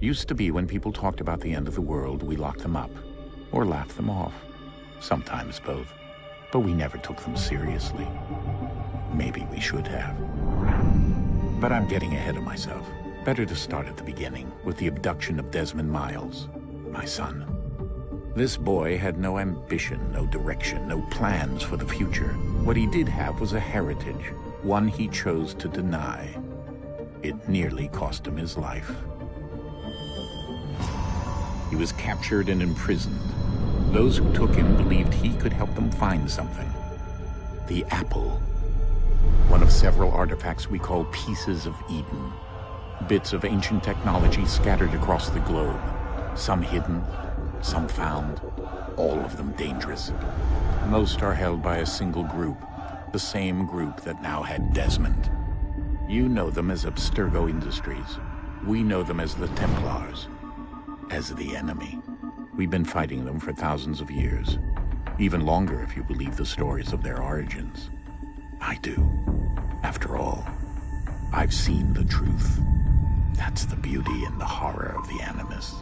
Used to be when people talked about the end of the world, we locked them up, or laughed them off. Sometimes both. But we never took them seriously. Maybe we should have. But I'm getting ahead of myself. Better to start at the beginning, with the abduction of Desmond Miles, my son. This boy had no ambition, no direction, no plans for the future. What he did have was a heritage, one he chose to deny. It nearly cost him his life. He was captured and imprisoned. Those who took him believed he could help them find something. The apple. One of several artifacts we call pieces of Eden. Bits of ancient technology scattered across the globe. Some hidden, some found, all of them dangerous. Most are held by a single group, the same group that now had Desmond. You know them as Abstergo Industries. We know them as the Templars, as the enemy. We've been fighting them for thousands of years, even longer if you believe the stories of their origins. I do. After all, I've seen the truth. That's the beauty and the horror of the Animus.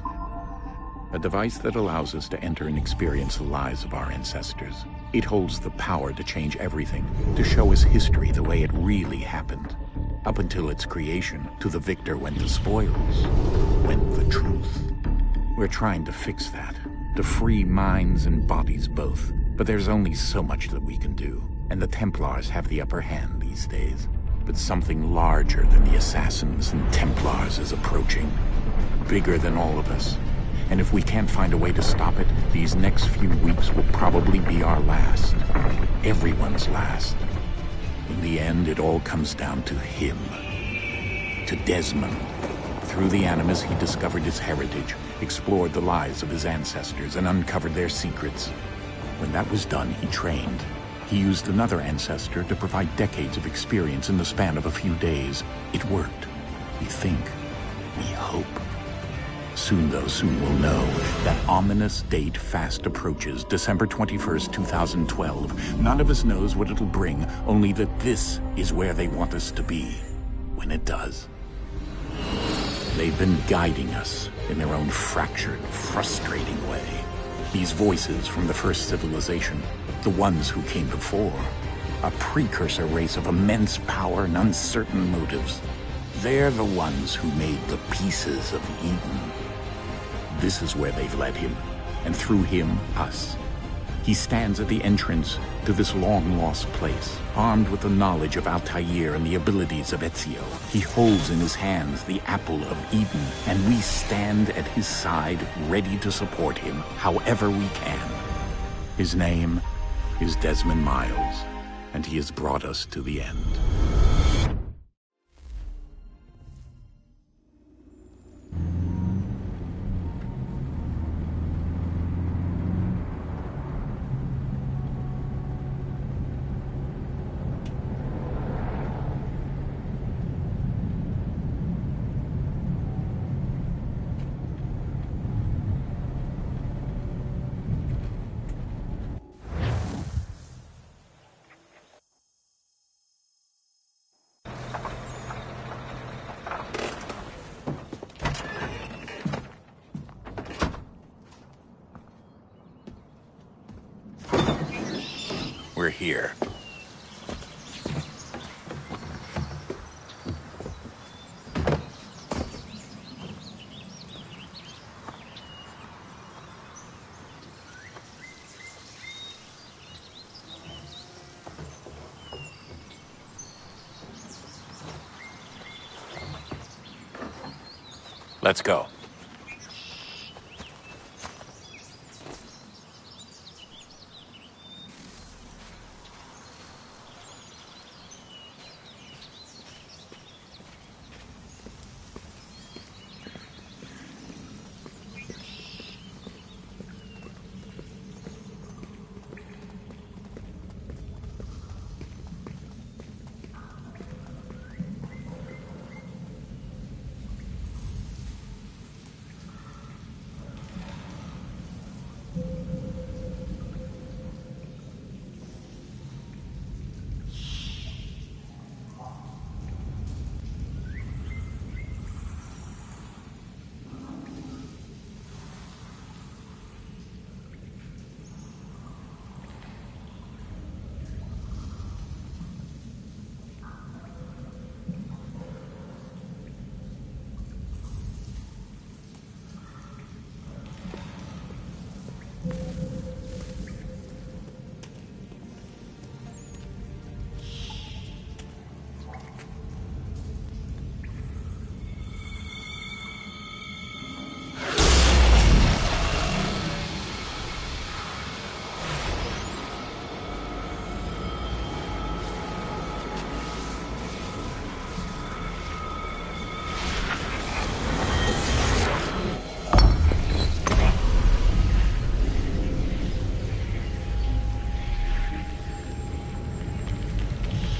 A device that allows us to enter and experience the lives of our ancestors. It holds the power to change everything, to show us history the way it really happened. Up until its creation, to the victor went the spoils, went the truth. We're trying to fix that, to free minds and bodies both. But there's only so much that we can do, and the Templars have the upper hand these days. But something larger than the Assassins and Templars is approaching, bigger than all of us. And if we can't find a way to stop it, these next few weeks will probably be our last. Everyone's last. In the end, it all comes down to him. To Desmond. Through the Animus, he discovered his heritage, explored the lives of his ancestors, and uncovered their secrets. When that was done, he trained. He used another ancestor to provide decades of experience in the span of a few days. It worked. We think. We hope. Soon we'll know. That ominous date fast approaches, December 21st, 2012. None of us knows what it'll bring, only that this is where they want us to be, when it does. They've been guiding us in their own fractured, frustrating way. These voices from the first civilization, the ones who came before, a precursor race of immense power and uncertain motives. They're the ones who made the pieces of Eden. This is where they've led him, and through him, us. He stands at the entrance to this long-lost place, armed with the knowledge of Altair and the abilities of Ezio. He holds in his hands the apple of Eden, and we stand at his side, ready to support him, however we can. His name is Desmond Miles, and he has brought us to the end. We're here. Let's go.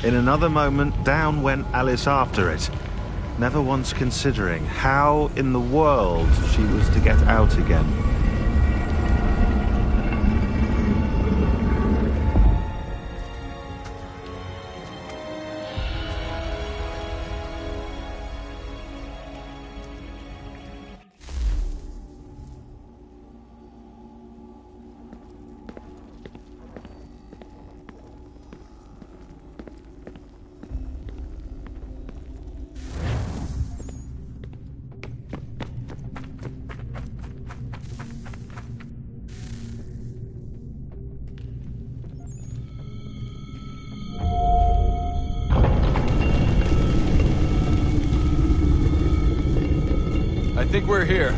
In another moment, down went Alice after it, never once considering how in the world she was to get out again. I think we're here.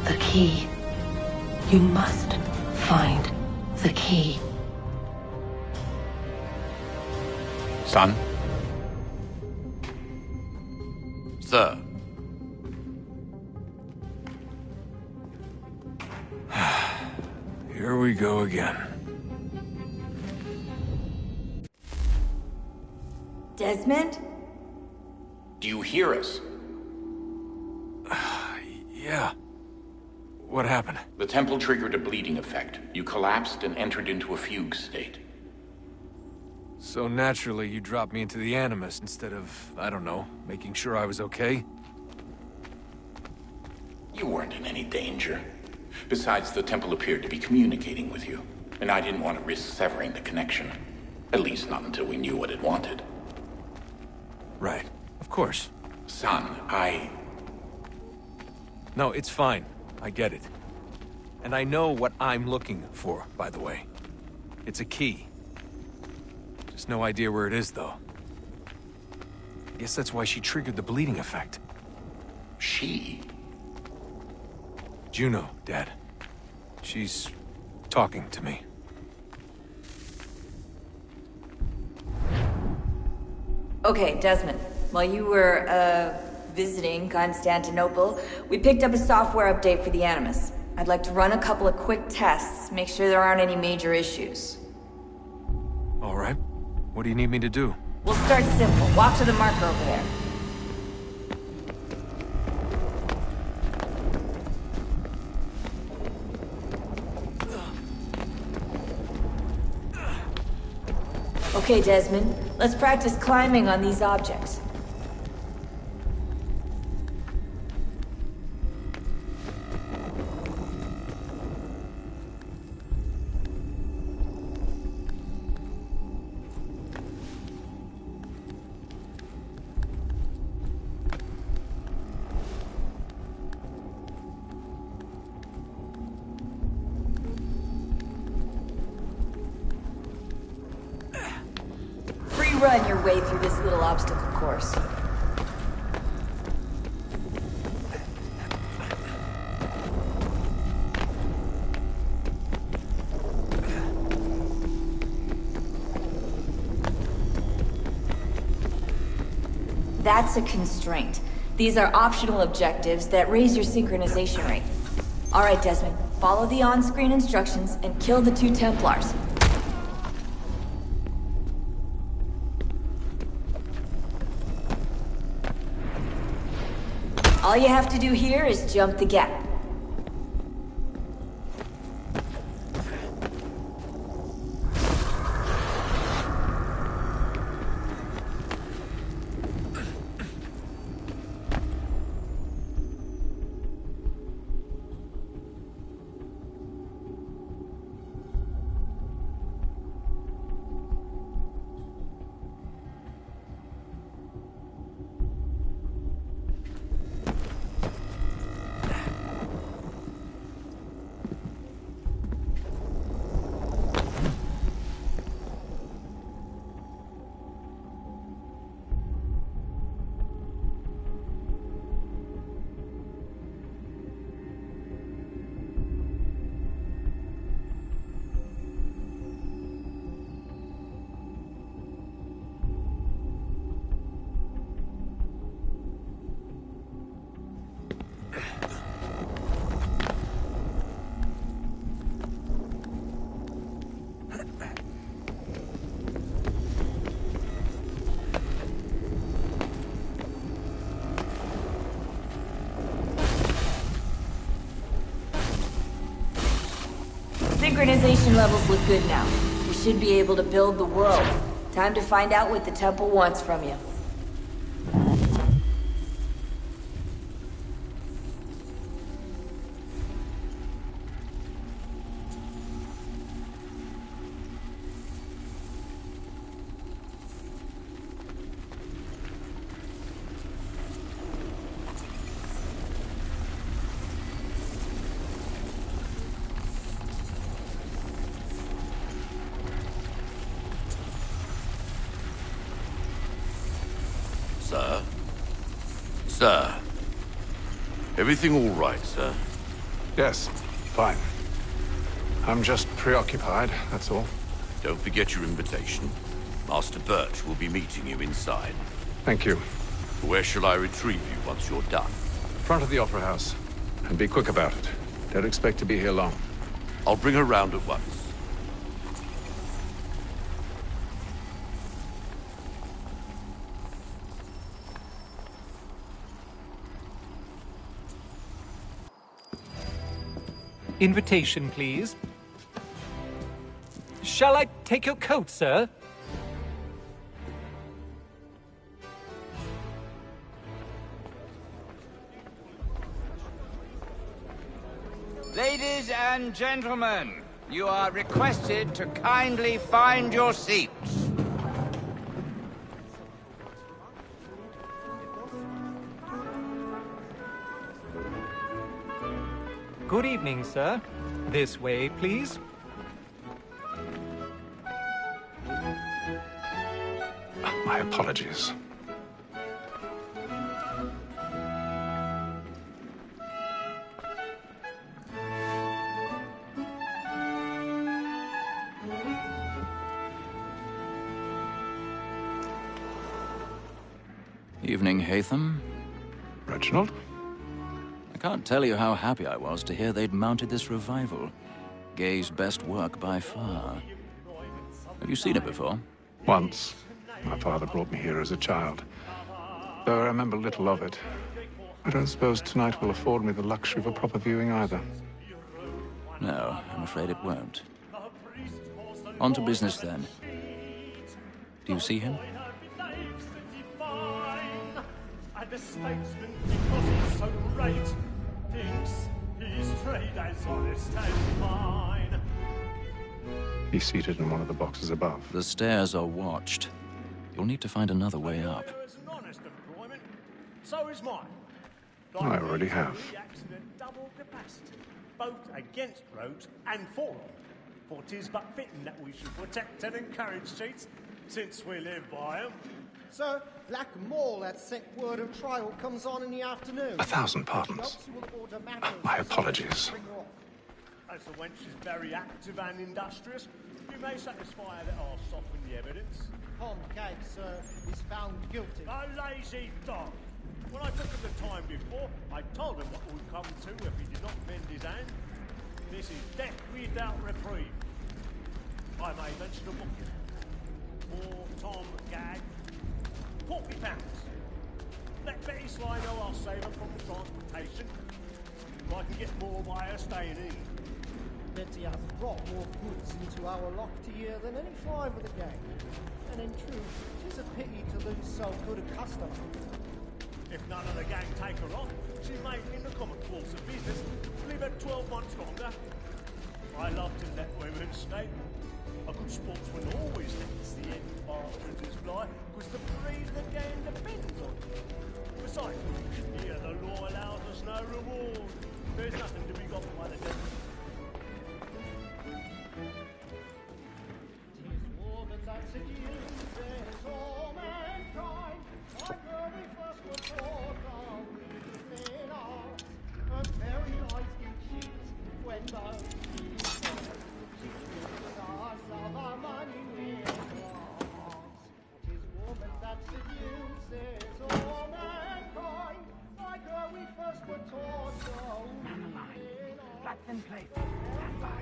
The key. You must find the key. Son? Sir. Here we go again. Desmond? Do you hear us? Yeah. What happened? The temple triggered a bleeding effect. You collapsed and entered into a fugue state. So naturally, you dropped me into the Animus instead of, I don't know, making sure I was okay? You weren't in any danger. Besides, the temple appeared to be communicating with you, and I didn't want to risk severing the connection. At least not until we knew what it wanted. Right. Of course. Son, No, it's fine. I get it. And I know what I'm looking for, by the way. It's a key. Just no idea where it is, though. I guess that's why she triggered the bleeding effect. She? Juno, Dad. She's talking to me. Okay, Desmond. While you were, visiting Constantinople, we picked up a software update for the Animus. I'd like to run a couple of quick tests, make sure there aren't any major issues. All right. What do you need me to do? We'll start simple. Walk to the marker over there. Okay, Desmond. Let's practice climbing on these objects. Run your way through this little obstacle course. That's a constraint. These are optional objectives that raise your synchronization rate. Alright, Desmond. Follow the on-screen instructions and kill the 2 Templars. All you have to do here is jump the gap. Synchronization levels look good now. We should be able to build the world. Time to find out what the temple wants from you. Sir? Sir? Everything all right, sir? Yes, fine. I'm just preoccupied, that's all. Don't forget your invitation. Master Birch will be meeting you inside. Thank you. Where shall I retrieve you once you're done? Front of the Opera House. And be quick about it. Don't expect to be here long. I'll bring her round at once. Invitation, please. Shall I take your coat, sir? Ladies and gentlemen, you are requested to kindly find your seats. Good evening, sir. This way, please. My apologies. Evening, Hatham. Reginald? I can't tell you how happy I was to hear they'd mounted this revival. Gay's best work by far. Have you seen it before? Once. My father brought me here as a child. Though I remember little of it. I don't suppose tonight will afford me the luxury of a proper viewing either. No, I'm afraid it won't. On to business, then. Do you see him? The statesman, because he's so great, thinks his trade as honest as mine. He's seated in one of the boxes above. The stairs are watched. You'll need to find another way up. It's an honest employment. So is mine. I already have. The accident double capacity, both against roads and for them. For 'tis but fitting that we should protect and encourage cheats, since we live by 'em. Sir, Black Mall at Sick Word and Trial comes on in the afternoon. 1,000 pardons. My apologies. As the wench is very active and industrious, you may satisfy that I'll soften the evidence. Tom Gag, sir, is found guilty. A lazy dog! When I took him the time before, I told him what would come to if he did not mend his hand. This is death without reprieve. I may mention a booking. For Tom Gag, £40. Let Betty Sly know I'll save her from the transportation. If I can get more by her staying in. Betty has brought more goods into our locked year than any fly with the gang. And in truth, 'tis a pity to lose so good a customer. If none of the gang take her on, she may, in the common course of business, live her 12 months longer. I love to let women stay. A good sportsman always lets the end bastards fly, because the breed of the game depends on it. Besides, here the law allows us no reward. There's nothing to be got by the devil. That seduces all mankind, like her we first were taught our evening hours. Her very eyes give cheeks when both she falls. She strips us of our money with loss. 'Tis woman that seduces all mankind, like her we first were taught our evening hours. Flat and plate. Stand by.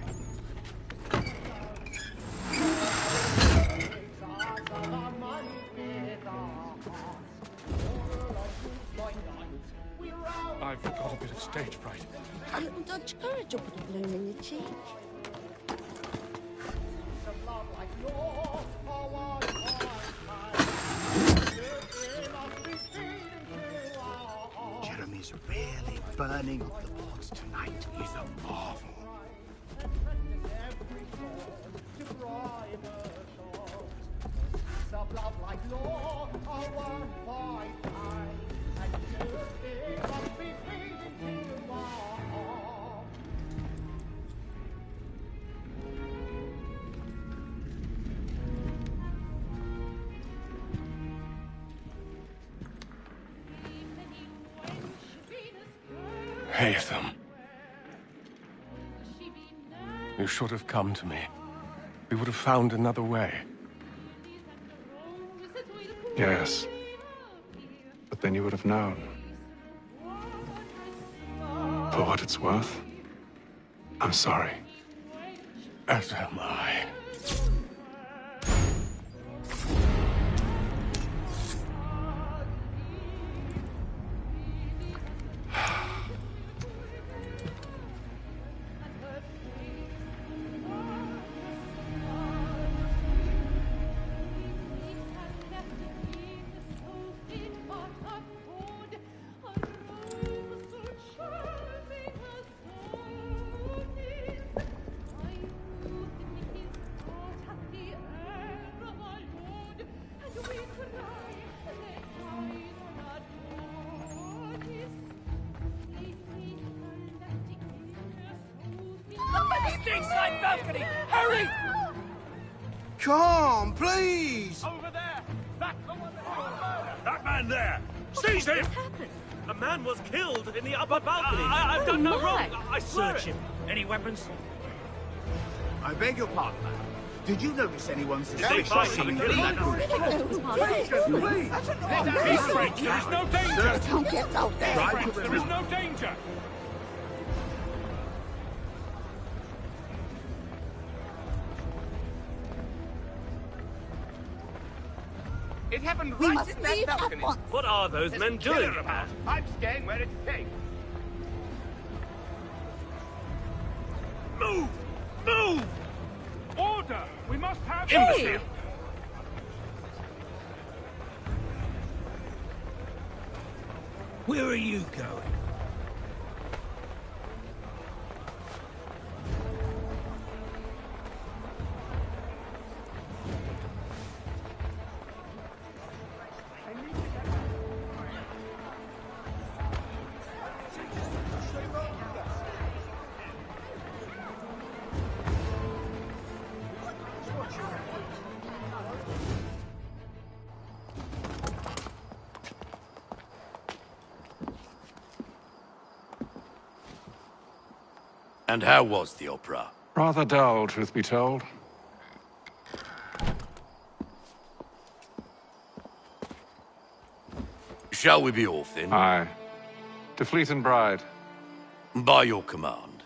I've got a bit of stage fright. A little Dutch courage will put a bloom in your cheek. Jeremy's really burning up the pots tonight. He's a marvel. Love like law, one by time, and it must be feeding to more. Haytham. You should have come to me. We would have found another way. Yes. But then you would have known. For what it's worth, I'm sorry. As am I. Inside balcony! Hurry! Come, please! Over there! That That man there! Seize him! What happened? A man was killed in the upper balcony. I've done no wrong. I swear Search him. Any weapons? I beg your pardon, madam. Did you notice anyone Stay suspicious by, seeing kill him. Please! There is no danger! Don't get out there. There is no danger! It happened We right must in that leave at balcony. once. What are those There's men a killer doing? about. I'm staying where it's safe. Move! Move! Order! We must have... Imbecile! Where are you going? And how was the opera? Rather dull, truth be told. Shall we be off then? Aye. To Fleet and Bride. By your command.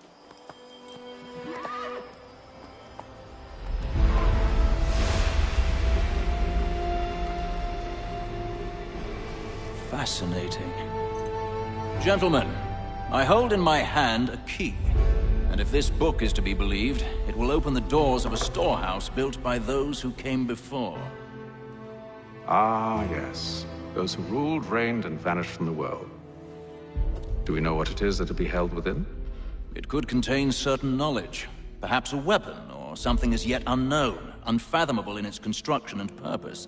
Fascinating. Gentlemen, I hold in my hand a key. And if this book is to be believed, it will open the doors of a storehouse built by those who came before. Ah, yes. Those who ruled, reigned, and vanished from the world. Do we know what it is that will be held within? It could contain certain knowledge. Perhaps a weapon, or something as yet unknown, unfathomable in its construction and purpose.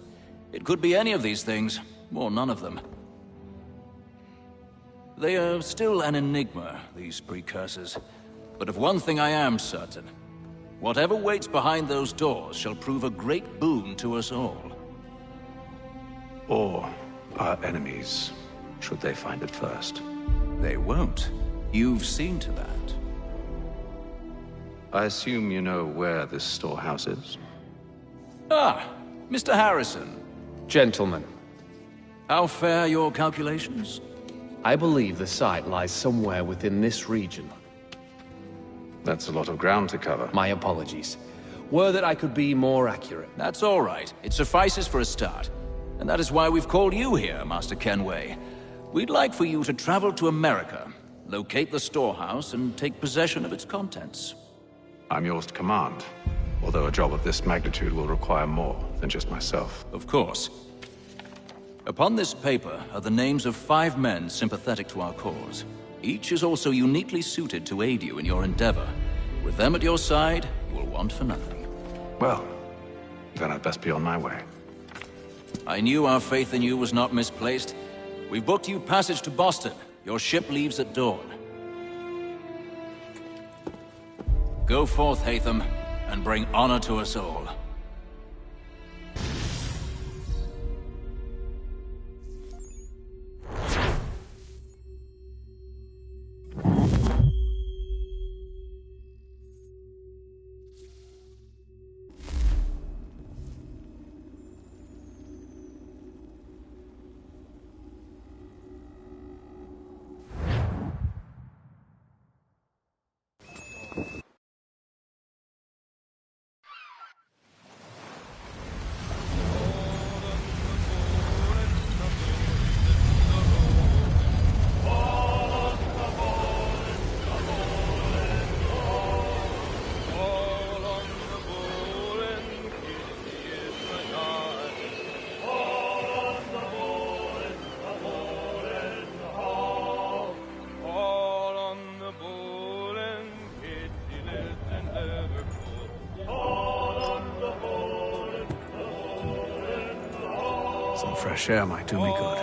It could be any of these things, or none of them. They are still an enigma, these precursors. But of one thing I am certain. Whatever waits behind those doors shall prove a great boon to us all. Or our enemies, should they find it first. They won't. You've seen to that. I assume you know where this storehouse is? Ah, Mr. Harrison. Gentlemen. How fare your calculations? I believe the site lies somewhere within this region. That's a lot of ground to cover. My apologies. Were that I could be more accurate. That's all right. It suffices for a start. And that is why we've called you here, Master Kenway. We'd like for you to travel to America, locate the storehouse, and take possession of its contents. I'm yours to command, although a job of this magnitude will require more than just myself. Of course. Upon this paper are the names of 5 men sympathetic to our cause. Each is also uniquely suited to aid you in your endeavor. With them at your side, you will want for nothing. Well, then I'd best be on my way. I knew our faith in you was not misplaced. We've booked you passage to Boston. Your ship leaves at dawn. Go forth, Hatham, and bring honor to us all. Some fresh air might do me good.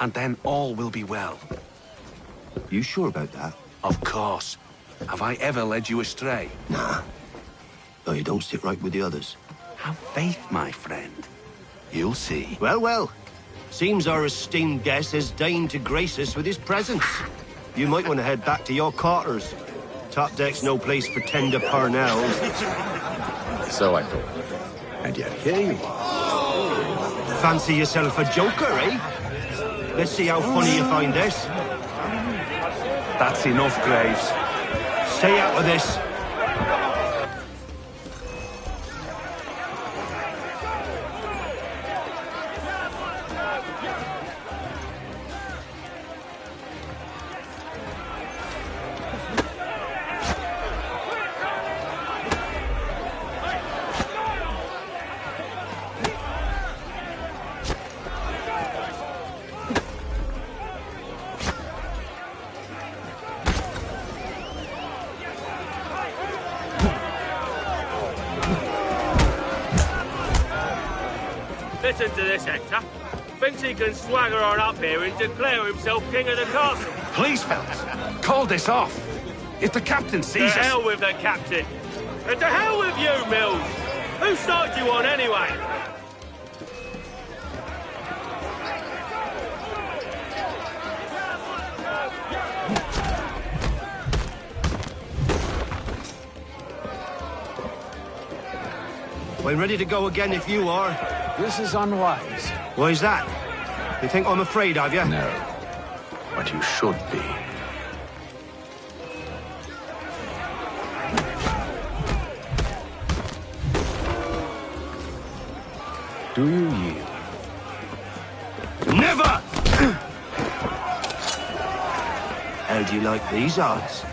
and then all will be well. You sure about that? Of course. Have I ever led you astray? Nah. Though you don't sit right with the others. Have faith, my friend. You'll see. Well, well. Seems our esteemed guest has deigned to grace us with his presence. You might want to head back to your quarters. Top deck's no place for tender parnells. So I thought. And yet here you are. Fancy yourself a joker, eh? Let's see how funny you find this. That's enough, Graves. Stay out of this. Listen to this, Hector. Thinks he can swagger on up here and declare himself king of the castle. Please, fellas, call this off. If the captain sees us... To hell with the captain. And to hell with you, Mills. Whose side you on, anyway? We're ready to go again if you are. This is unwise. Why's that? You think I'm afraid of you? No. But you should be. Do you yield? Never! How do you like these odds?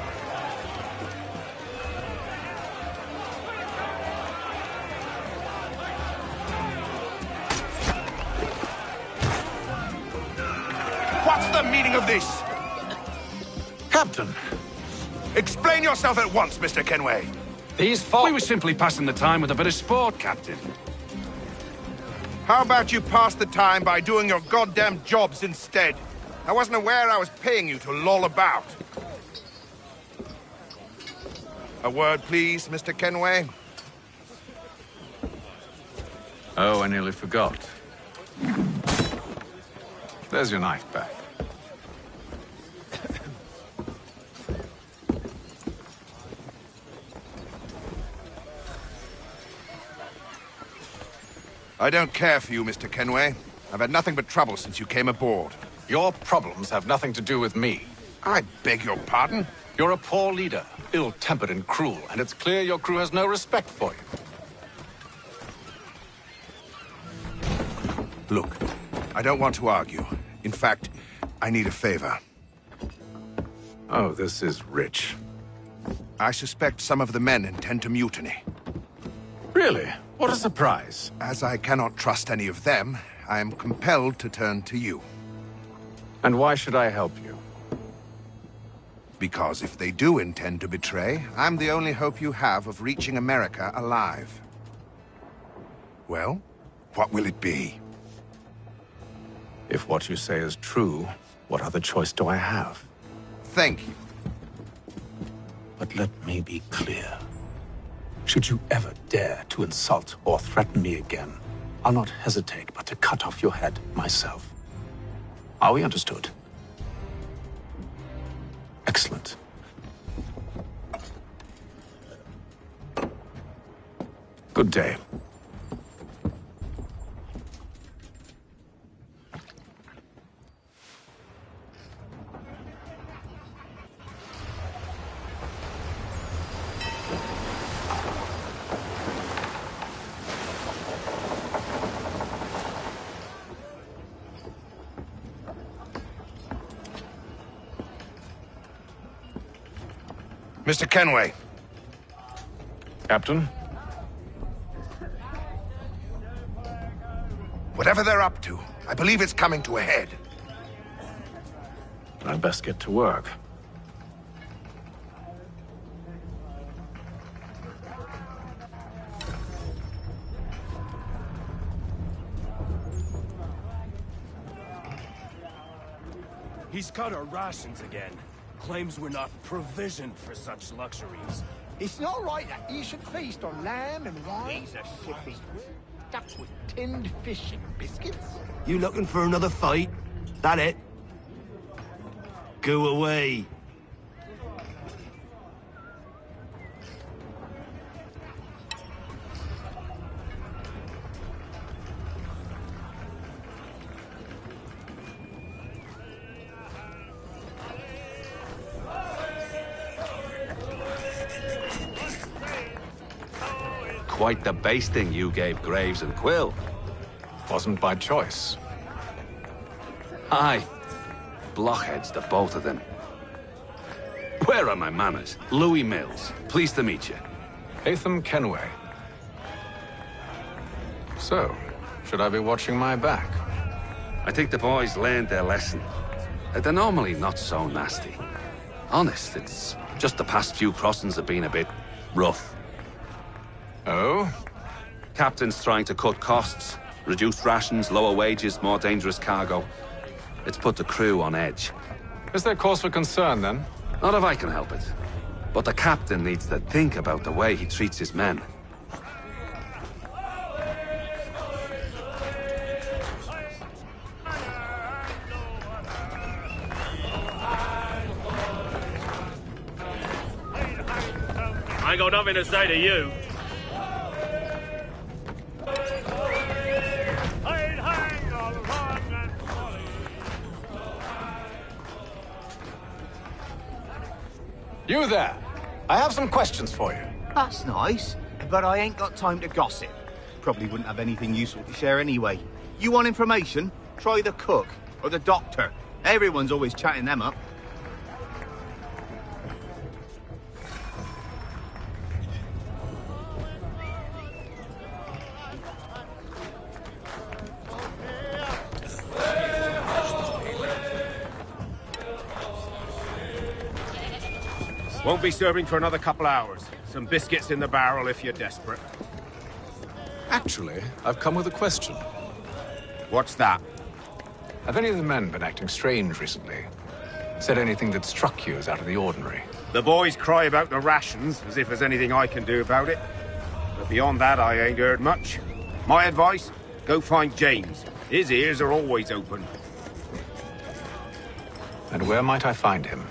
What's the meaning of this? Captain! Explain yourself at once, Mr. Kenway. These folk... We were simply passing the time with a bit of sport, Captain. How about you pass the time by doing your goddamn jobs instead? I wasn't aware I was paying you to loll about. A word, please, Mr. Kenway. Oh, I nearly forgot. There's your knife back. I don't care for you, Mr. Kenway. I've had nothing but trouble since you came aboard. Your problems have nothing to do with me. I beg your pardon? You're a poor leader, ill-tempered and cruel, and it's clear your crew has no respect for you. Look, I don't want to argue. In fact, I need a favor. Oh, this is rich. I suspect some of the men intend to mutiny. Really? What a surprise. As I cannot trust any of them, I am compelled to turn to you. And why should I help you? Because if they do intend to betray, I'm the only hope you have of reaching America alive. Well, what will it be? If what you say is true, what other choice do I have? Thank you. But let me be clear. Should you ever dare to insult or threaten me again, I'll not hesitate but to cut off your head myself. Are we understood? Excellent. Good day. Mr. Kenway. Captain? Whatever they're up to, I believe it's coming to a head. I'd best get to work. He's cut our rations again. Claims we're not provisioned for such luxuries. It's not right that you should feast on lamb and wine. He's a shippy. Stuffed with tinned fish and biscuits. You looking for another fight? That it? Go away. Quite the basting you gave Graves and Quill. Wasn't by choice. Aye. Blockheads, the both of them. Where are my manners? Louis Mills. Pleased to meet you. Hatham Kenway. So, should I be watching my back? I think the boys learned their lesson. They're normally not so nasty. Honest, it's just the past few crossings have been a bit rough. Oh? Captain's trying to cut costs. Reduced rations, lower wages, more dangerous cargo. It's put the crew on edge. Is there cause for concern, then? Not if I can help it. But the captain needs to think about the way he treats his men. I ain't got nothing to say to you. You there! I have some questions for you. That's nice, but I ain't got time to gossip. Probably wouldn't have anything useful to share anyway. You want information? Try the cook or the doctor. Everyone's always chatting them up. Won't be serving for another couple hours. Some biscuits in the barrel if you're desperate. Actually, I've come with a question. What's that? Have any of the men been acting strange recently? Said anything that struck you as out of the ordinary? The boys cry about the rations, as if there's anything I can do about it. But beyond that, I ain't heard much. My advice? Go find James. His ears are always open. And where might I find him?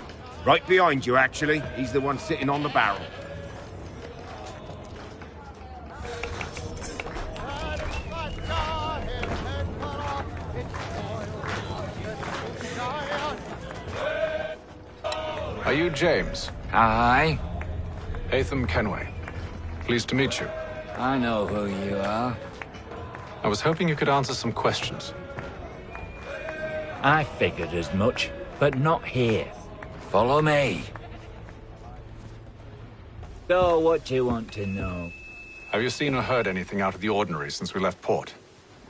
Right behind you, actually. He's the one sitting on the barrel. Are you James? Aye. Hatham Kenway. Pleased to meet you. I know who you are. I was hoping you could answer some questions. I figured as much, but not here. Follow me. So, what do you want to know? Have you seen or heard anything out of the ordinary since we left port?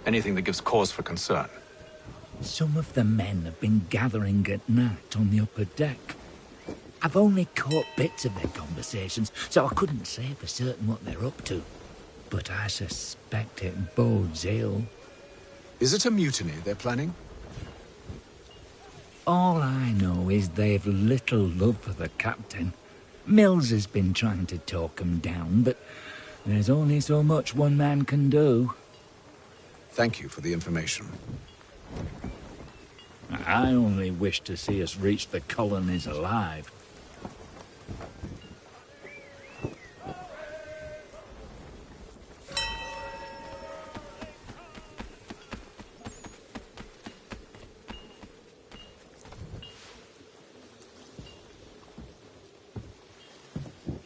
Anything that gives cause for concern? Some of the men have been gathering at night on the upper deck. I've only caught bits of their conversations, so I couldn't say for certain what they're up to. But I suspect it bodes ill. Is it a mutiny they're planning? All I know is they've little love for the captain. Mills has been trying to talk him down, but there's only so much one man can do. Thank you for the information. I only wish to see us reach the colonies alive.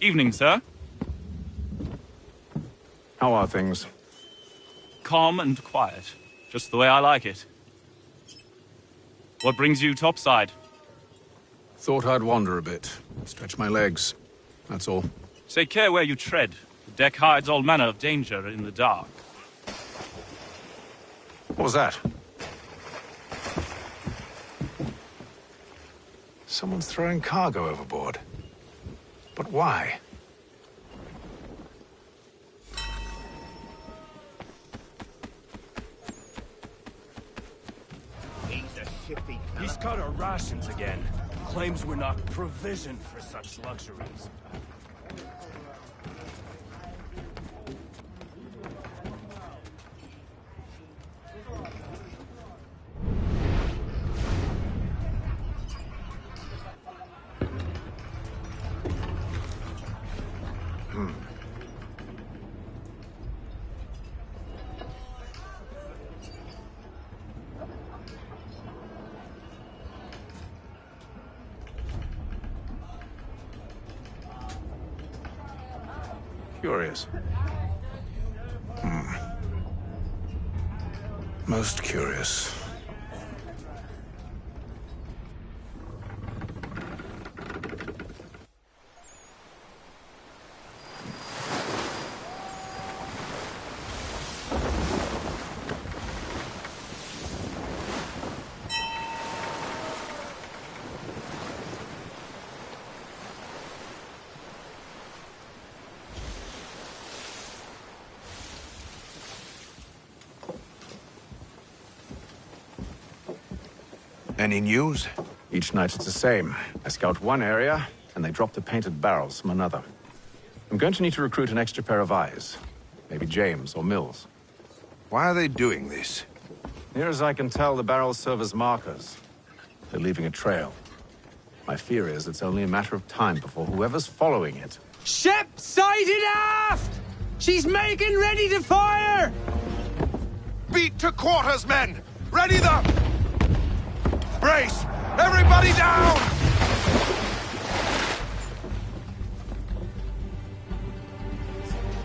Evening, sir. How are things? Calm and quiet. Just the way I like it. What brings you topside? Thought I'd wander a bit. Stretch my legs. That's all. Take care where you tread. The deck hides all manner of danger in the dark. What was that? Someone's throwing cargo overboard. But why? He's a shifty. He's cut our rations again. Claims we're not provisioned for such luxuries. Curious. Most curious. Any news? Each night it's the same. I scout one area, and they drop the painted barrels from another. I'm going to need to recruit an extra pair of eyes. Maybe James or Mills. Why are they doing this? Near as I can tell, the barrels serve as markers. They're leaving a trail. My fear is it's only a matter of time before whoever's following it... Ship sighted aft! She's making ready to fire! Beat to quarters, men! Ready the... Brace! Everybody down!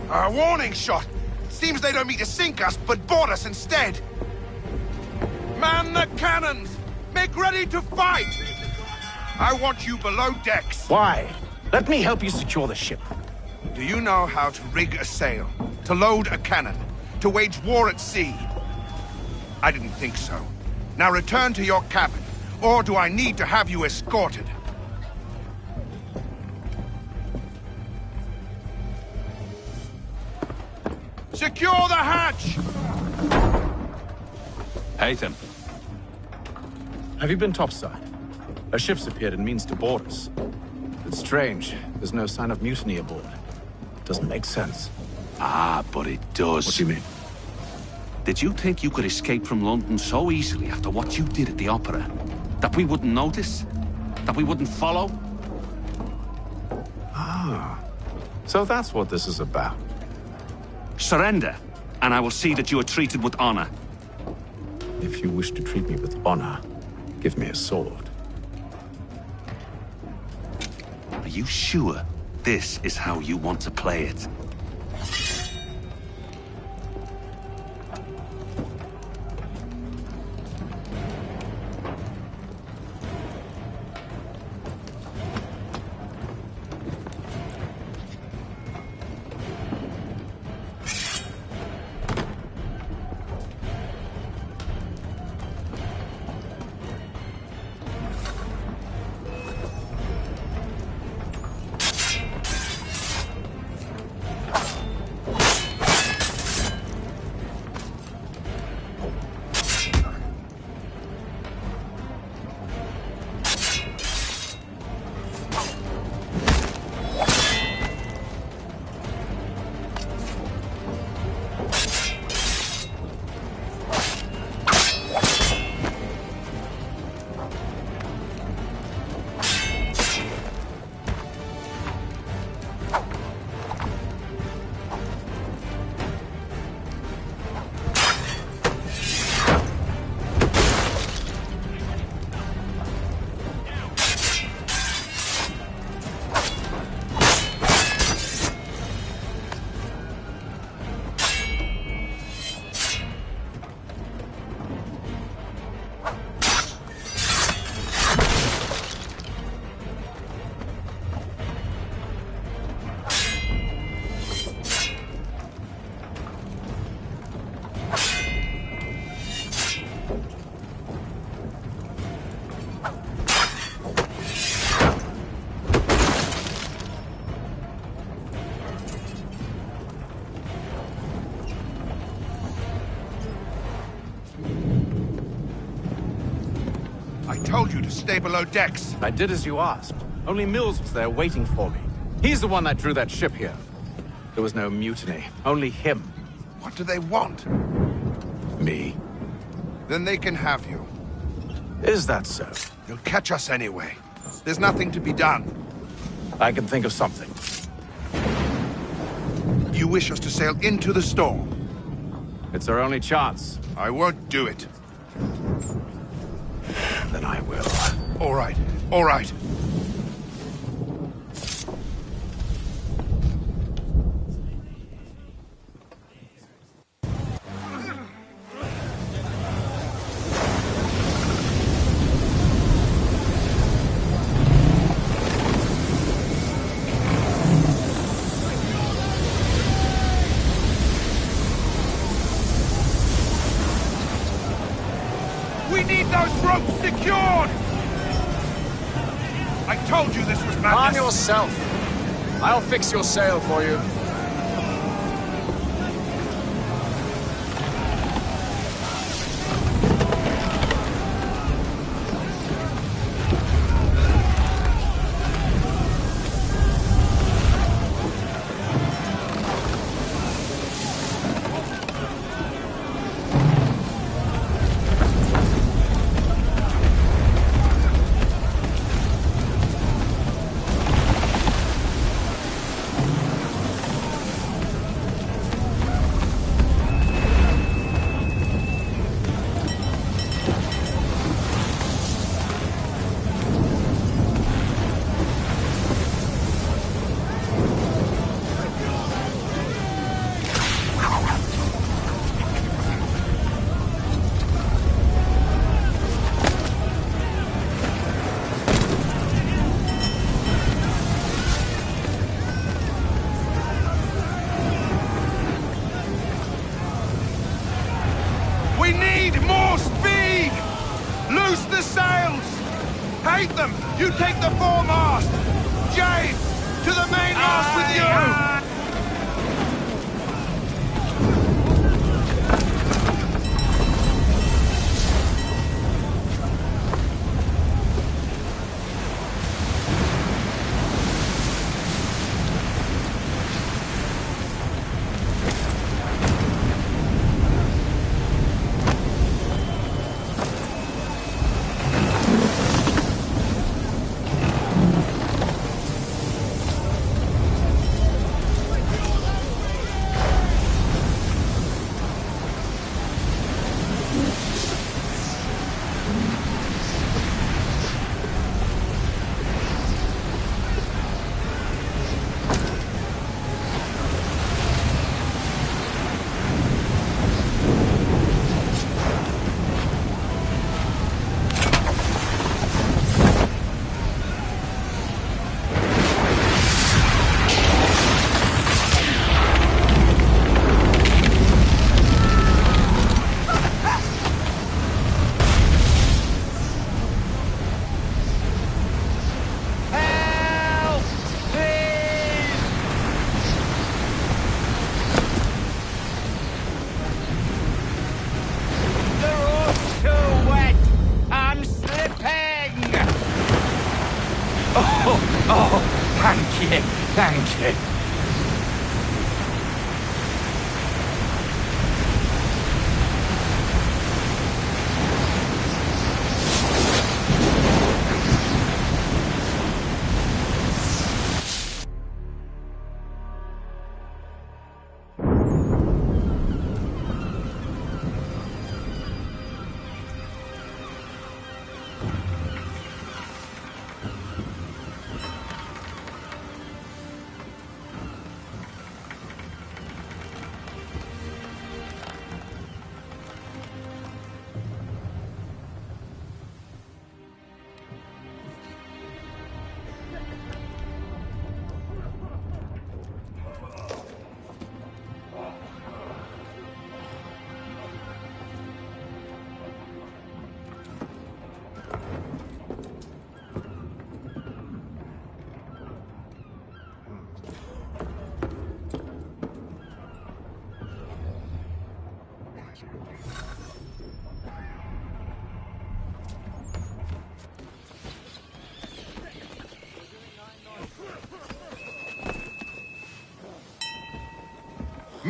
A warning shot! Seems they don't mean to sink us, but board us instead! Man the cannons! Make ready to fight! I want you below decks. Why? Let me help you secure the ship. Do you know how to rig a sail? To load a cannon? To wage war at sea? I didn't think so. Now return to your cabin. Or do I need to have you escorted? Secure the hatch! Haytham. Have you been topside? A ship's appeared and means to board us. It's strange. There's no sign of mutiny aboard. Doesn't make sense. Ah, but it does. What do you mean? Did you think you could escape from London so easily after what you did at the opera? That we wouldn't notice? That we wouldn't follow? Ah. So that's what this is about. Surrender, and I will see that you are treated with honor. If you wish to treat me with honor, give me a sword. Are you sure this is how you want to play it? told you to stay below decks. I did as you asked. Only Mills was there waiting for me. He's the one that drew that ship here. There was no mutiny, only him. What do they want? Me. Then they can have you. Is that so? You'll catch us anyway. There's nothing to be done. I can think of something. You wish us to sail into the storm? It's our only chance. I won't do it. Then I will. All right, all right. We need those ropes secured! I told you this was madness. Arm yourself. I'll fix your sail for you. We need more speed! Loose the sails! Hate them! You take the foremast! Jane! To the mainmast with you! Thank you, thank you.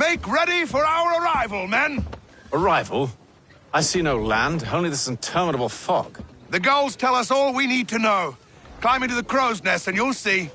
Make ready for our arrival, men! Arrival? I see no land, only this interminable fog. The gulls tell us all we need to know. Climb into the crow's nest and you'll see.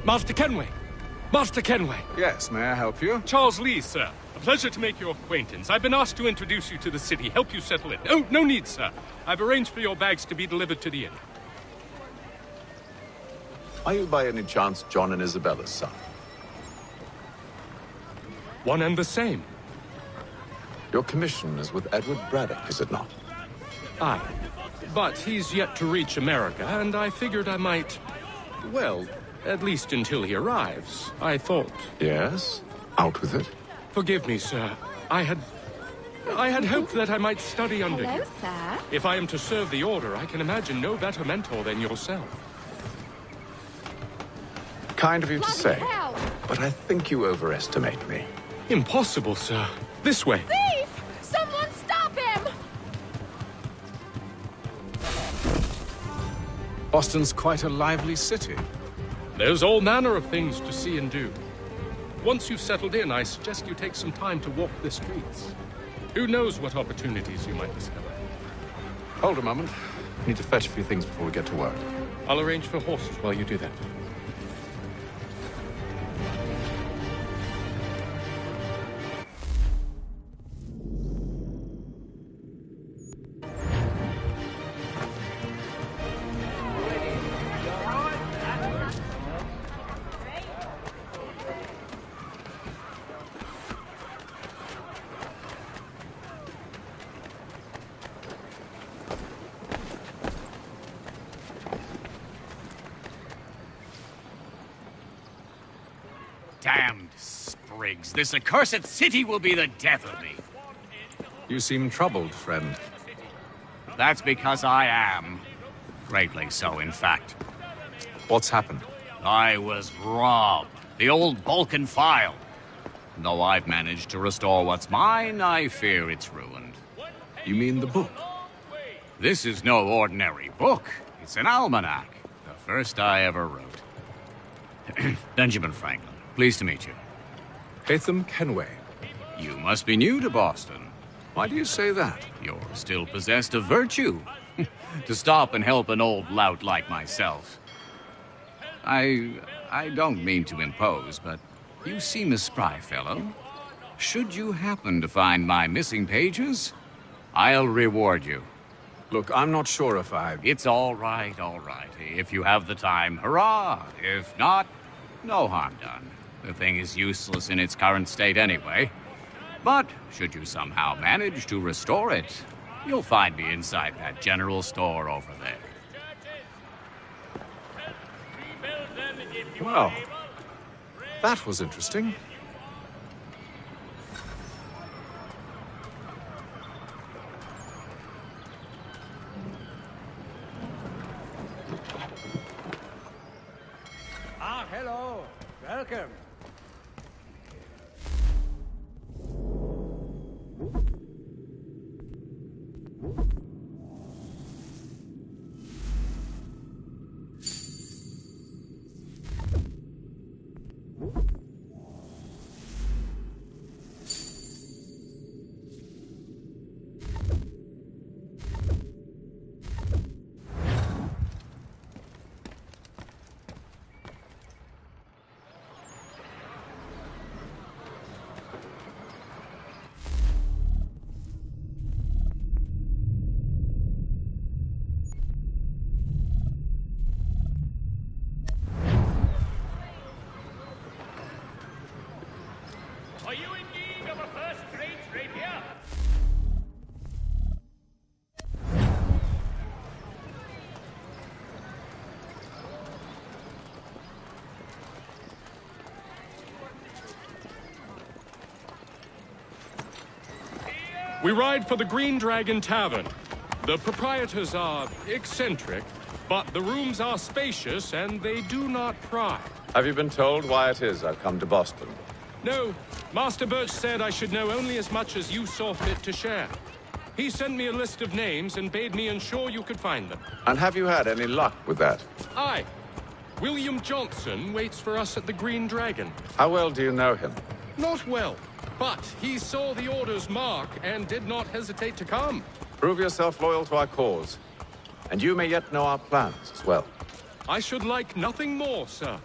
Master Kenway! Master Kenway! Yes, may I help you? Charles Lee, sir. A pleasure to make your acquaintance. I've been asked to introduce you to the city, help you settle in. Oh, no need, sir. I've arranged for your bags to be delivered to the inn. Are you by any chance John and Isabella's son? One and the same. Your commission is with Edward Braddock, is it not? Aye. But he's yet to reach America, and I figured I might... well, at least until he arrives, I thought. Yes? Out with it. Forgive me, sir. I had hoped that I might study under you. Sir. If I am to serve the Order, I can imagine no better mentor than yourself. Kind of you to say, hell. but I think you overestimate me. Impossible, sir. This way. Thief! Someone stop him! Boston's quite a lively city. There's all manner of things to see and do. Once you've settled in, I suggest you take some time to walk the streets. Who knows what opportunities you might discover. Hold a moment. Need to fetch a few things before we get to work. I'll arrange for horses while you do that. Damned sprigs. This accursed city will be the death of me. You seem troubled, friend. That's because I am. Greatly so, in fact. What's happened? I was robbed. The old Balkan file. Though I've managed to restore what's mine, I fear it's ruined. You mean the book? This is no ordinary book. It's an almanac. The first I ever wrote. Benjamin Franklin. Pleased to meet you. Hatham Kenway. You must be new to Boston. Why do you say that? You're still possessed of virtue. To stop and help an old lout like myself. I don't mean to impose, but you seem a spry fellow. Should you happen to find my missing pages, I'll reward you. Look, I'm not sure if I... It's all right, all right. If you have the time, hurrah! If not, no harm done. The thing is useless in its current state anyway. But should you somehow manage to restore it, you'll find me inside that general store over there. Well, that was interesting. Ah, hello. Welcome. Are you in need of a first-rate rapier? We ride for the Green Dragon Tavern. The proprietors are eccentric, but the rooms are spacious and they do not pry. Have you been told why it is I've come to Boston? No, Master Birch said I should know only as much as you saw fit to share. He sent me a list of names and bade me ensure you could find them. And have you had any luck with that? Aye. William Johnson waits for us at the Green Dragon. How well do you know him? Not well, but he saw the order's mark and did not hesitate to come. Prove yourself loyal to our cause, and you may yet know our plans as well. I should like nothing more, sir.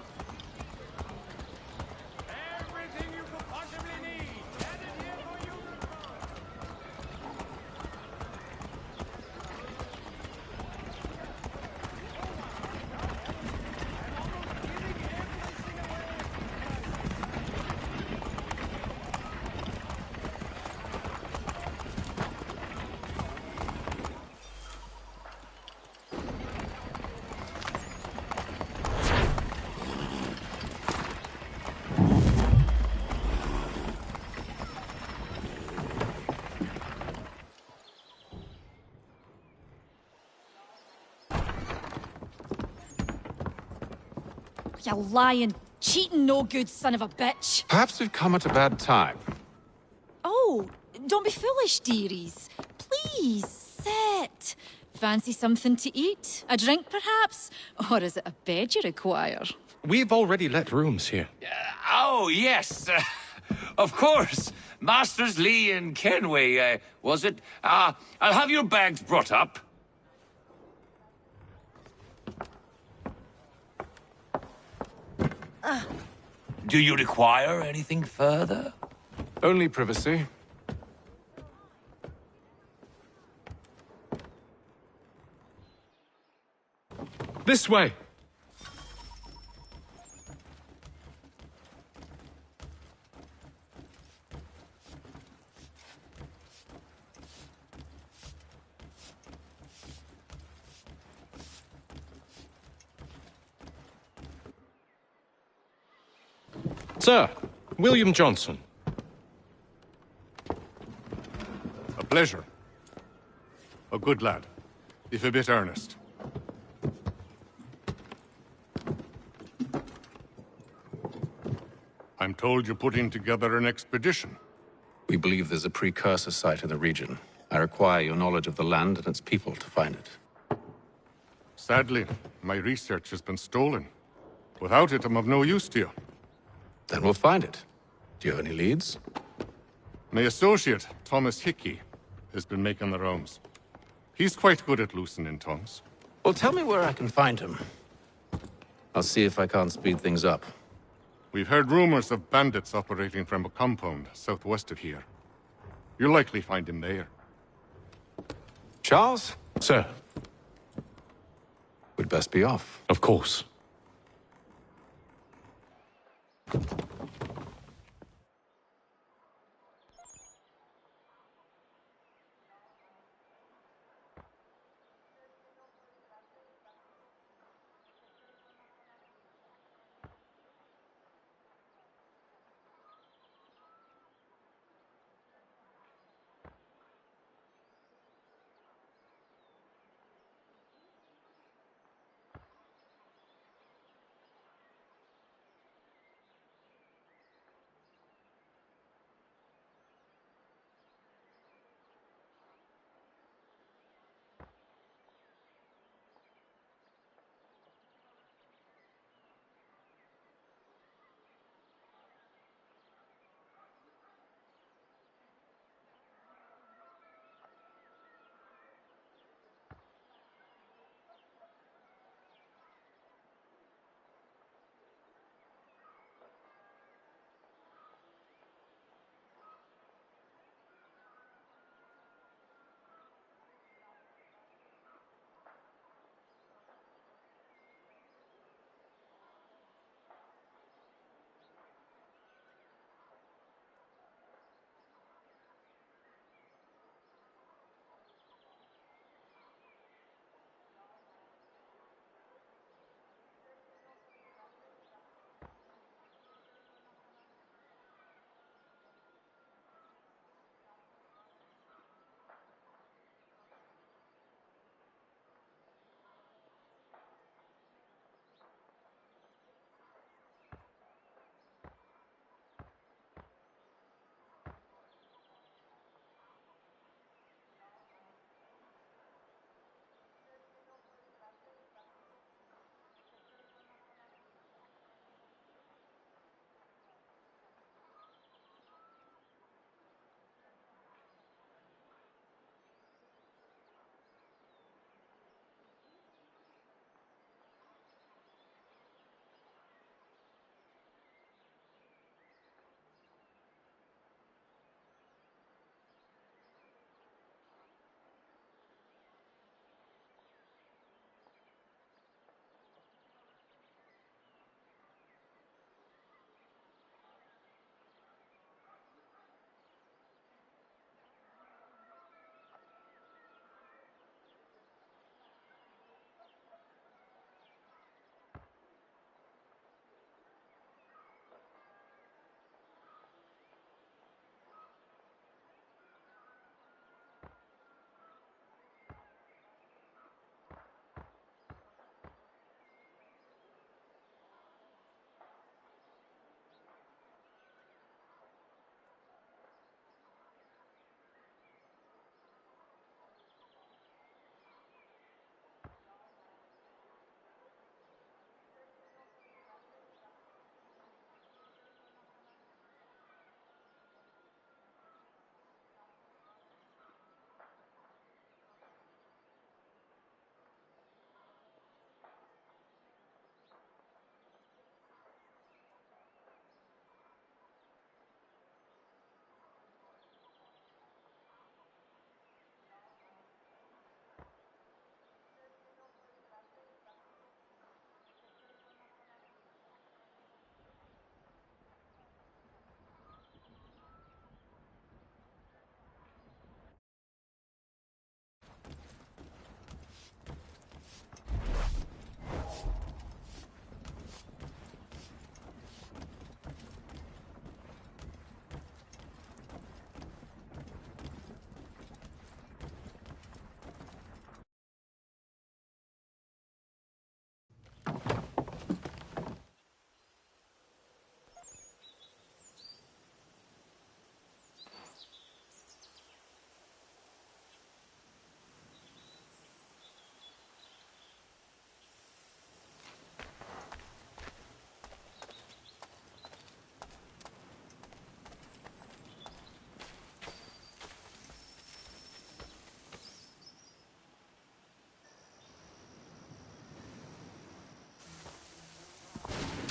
You lying, cheating, no good son of a bitch. Perhaps we've come at a bad time. Oh, don't be foolish, dearies. Please, sit. Fancy something to eat? A drink, perhaps? Or is it a bed you require? We've already let rooms here. Oh, yes. Of course. Masters Lee and Kenway, was it? I'll have your bags brought up. Do you require anything further? Only privacy. This way. Sir, William Johnson. A pleasure. A good lad, if a bit earnest. I'm told you're putting together an expedition. We believe there's a precursor site in the region. I require your knowledge of the land and its people to find it. Sadly, my research has been stolen. Without it, I'm of no use to you. Then we'll find it. Do you have any leads? My associate, Thomas Hickey, has been making the rounds. He's quite good at loosening tongues. Well, tell me where I can find him. I'll see if I can't speed things up. We've heard rumors of bandits operating from a compound southwest of here. You'll likely find him there. Charles? Sir. We'd best be off. Of course.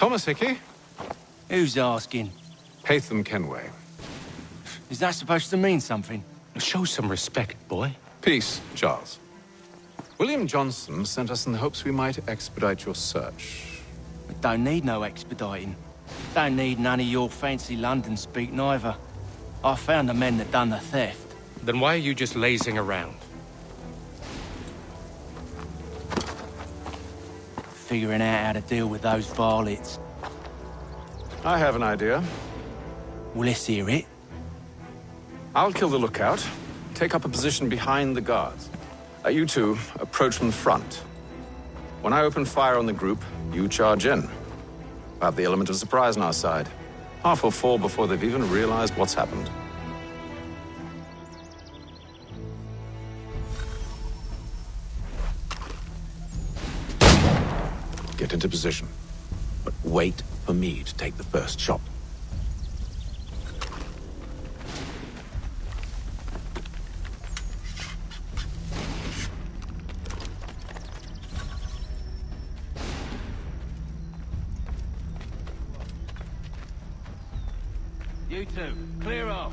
Thomas Hickey? Who's asking? Haytham Kenway. Is that supposed to mean something? Show some respect, boy. Peace, Charles. William Johnson sent us in the hopes we might expedite your search. We don't need no expediting. Don't need none of your fancy London speak neither. I found the men that done the theft. Then why are you just lazing around? Figuring out how to deal with those varlets. I have an idea. Well, let's hear it. I'll kill the lookout, take up a position behind the guards. You two approach from the front. When I open fire on the group, you charge in. We'll have the element of surprise on our side. Half will fall before they've even realized what's happened. Get into position, but wait for me to take the first shot. You two, clear off.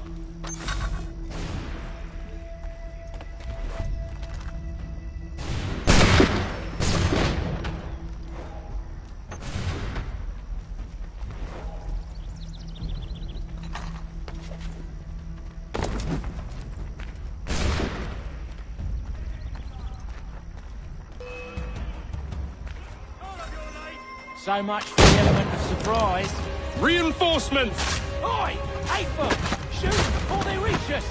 So much for the element of surprise. Reinforcements! Oi! April! Shoot before they reach us!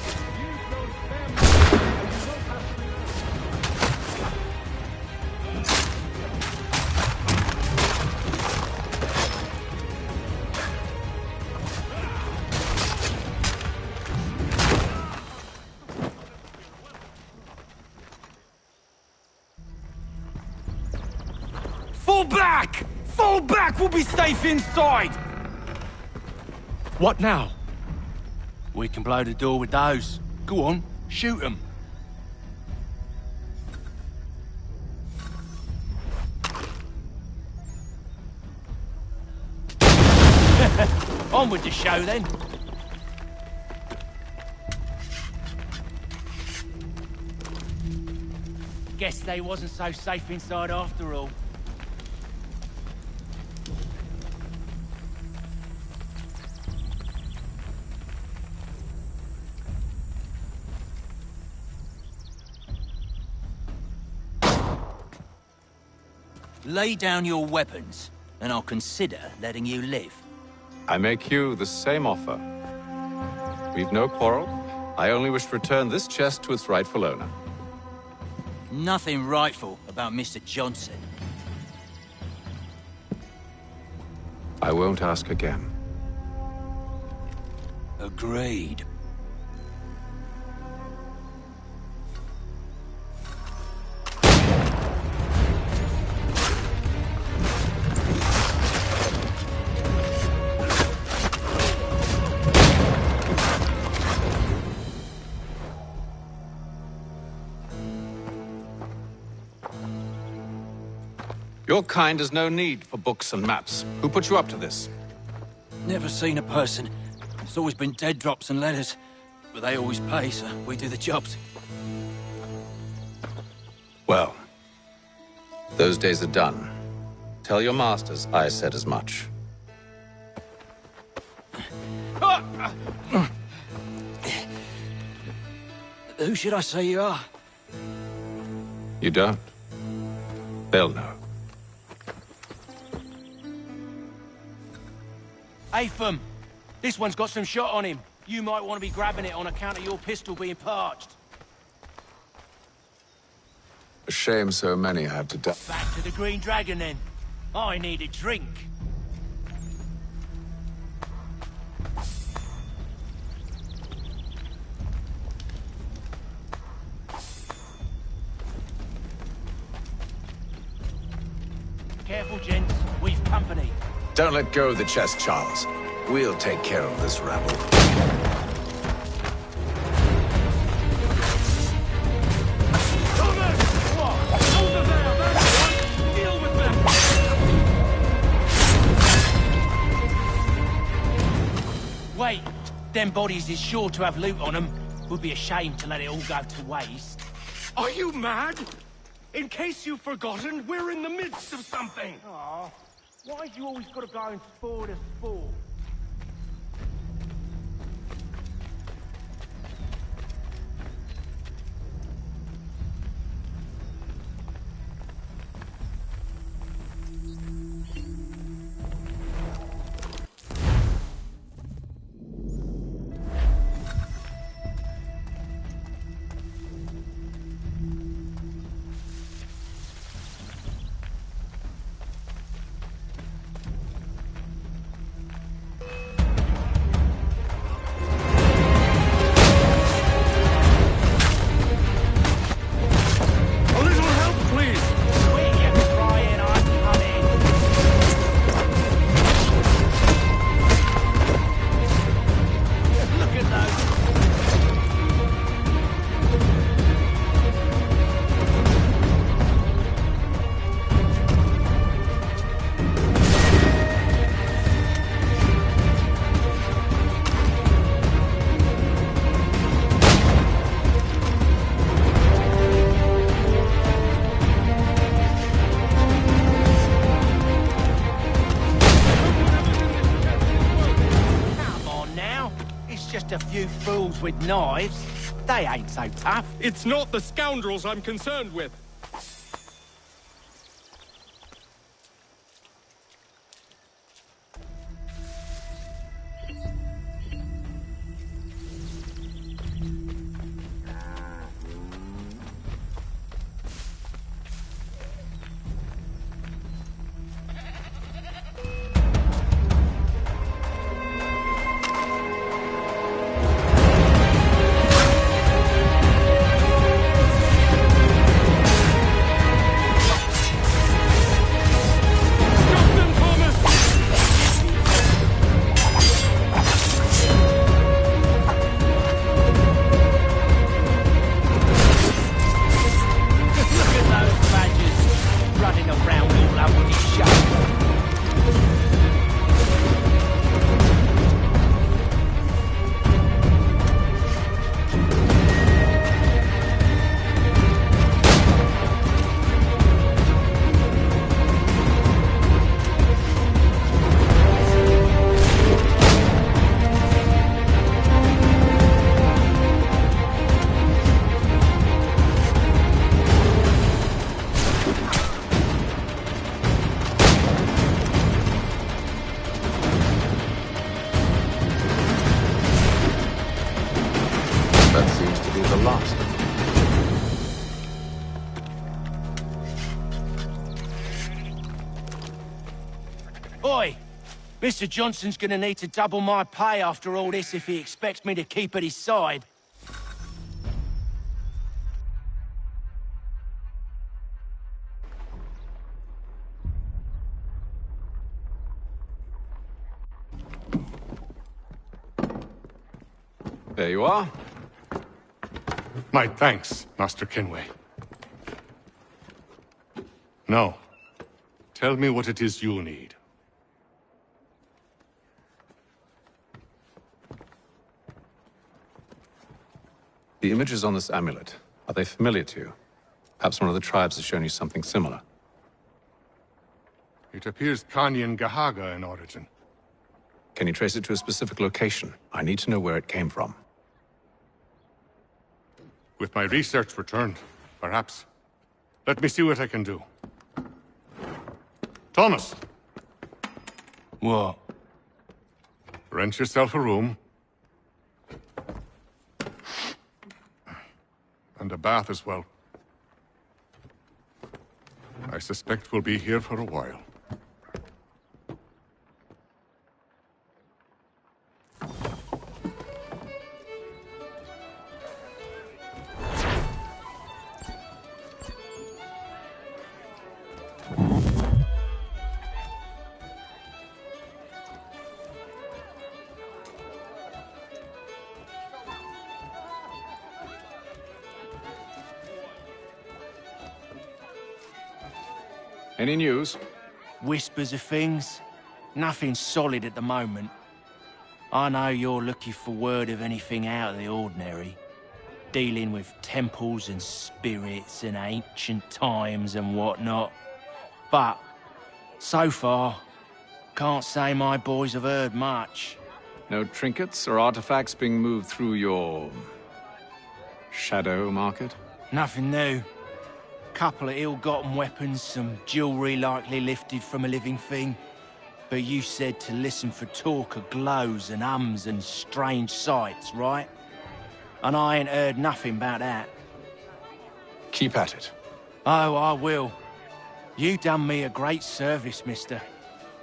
Fall back! Fall back! We'll be safe inside! What now? We can blow the door with those. Go on, shoot them. On with the show then. Guess they wasn't so safe inside after all. Lay down your weapons, and I'll consider letting you live. I make you the same offer. We've no quarrel. I only wish to return this chest to its rightful owner. Nothing rightful about Mr. Johnson. I won't ask again. Agreed. Your kind has no need for books and maps. Who put you up to this? Never seen a person. It's always been dead drops and letters. But they always pay, so we do the jobs. Well, those days are done. Tell your masters I said as much. Who should I say you are? You don't? They'll know. Apham, this one's got some shot on him. You might want to be grabbing it on account of your pistol being parched. A shame so many had to die. Back to the Green Dragon, then. I need a drink. Careful, gents. We've company. Don't let go of the chest, Charles. We'll take care of this rabble. them bodies is sure to have loot on them. Would be a shame to let it all go to waste. Are you mad? In case you've forgotten, we're in the midst of something. Aw, why have you always got to go in 4 to 4? A few fools with knives. They ain't so tough. It's not the scoundrels I'm concerned with. Oi! Mr. Johnson's gonna need to double my pay after all this if he expects me to keep at his side. There you are. My thanks, Master Kenway. Now, tell me what it is you need. The images on this amulet, are they familiar to you? Perhaps one of the tribes has shown you something similar. It appears Kanyan Gahaga in origin. Can you trace it to a specific location? I need to know where it came from. With my research returned, perhaps. Let me see what I can do. Thomas! What? Rent yourself a room. And a bath as well. I suspect we'll be here for a while. Any news? Whispers of things. Nothing solid at the moment. I know you're looking for word of anything out of the ordinary. Dealing with temples and spirits and ancient times and whatnot. But, so far, can't say my boys have heard much. No trinkets or artifacts being moved through your... shadow market? Nothing new. Couple of ill-gotten weapons, some jewelry likely lifted from a living thing. But you said to listen for talk of glows and ums and strange sights, right? And I ain't heard nothing about that. Keep at it. Oh, I will. You done me a great service, mister.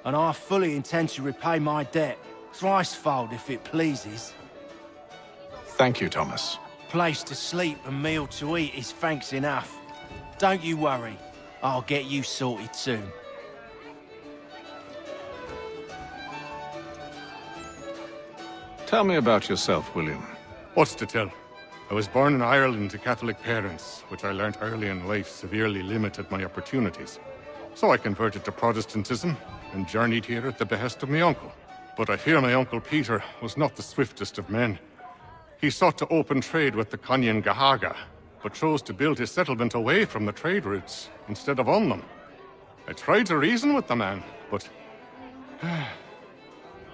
And I fully intend to repay my debt. Thricefold, if it pleases. Thank you, Thomas. Place to sleep and meal to eat is thanks enough. Don't you worry. I'll get you sorted soon. Tell me about yourself, William. What's to tell? I was born in Ireland to Catholic parents, which I learnt early in life severely limited my opportunities. So I converted to Protestantism and journeyed here at the behest of my uncle. But I fear my uncle Peter was not the swiftest of men. He sought to open trade with the Conyan Gahaga, but chose to build his settlement away from the trade routes instead of on them. I tried to reason with the man, but...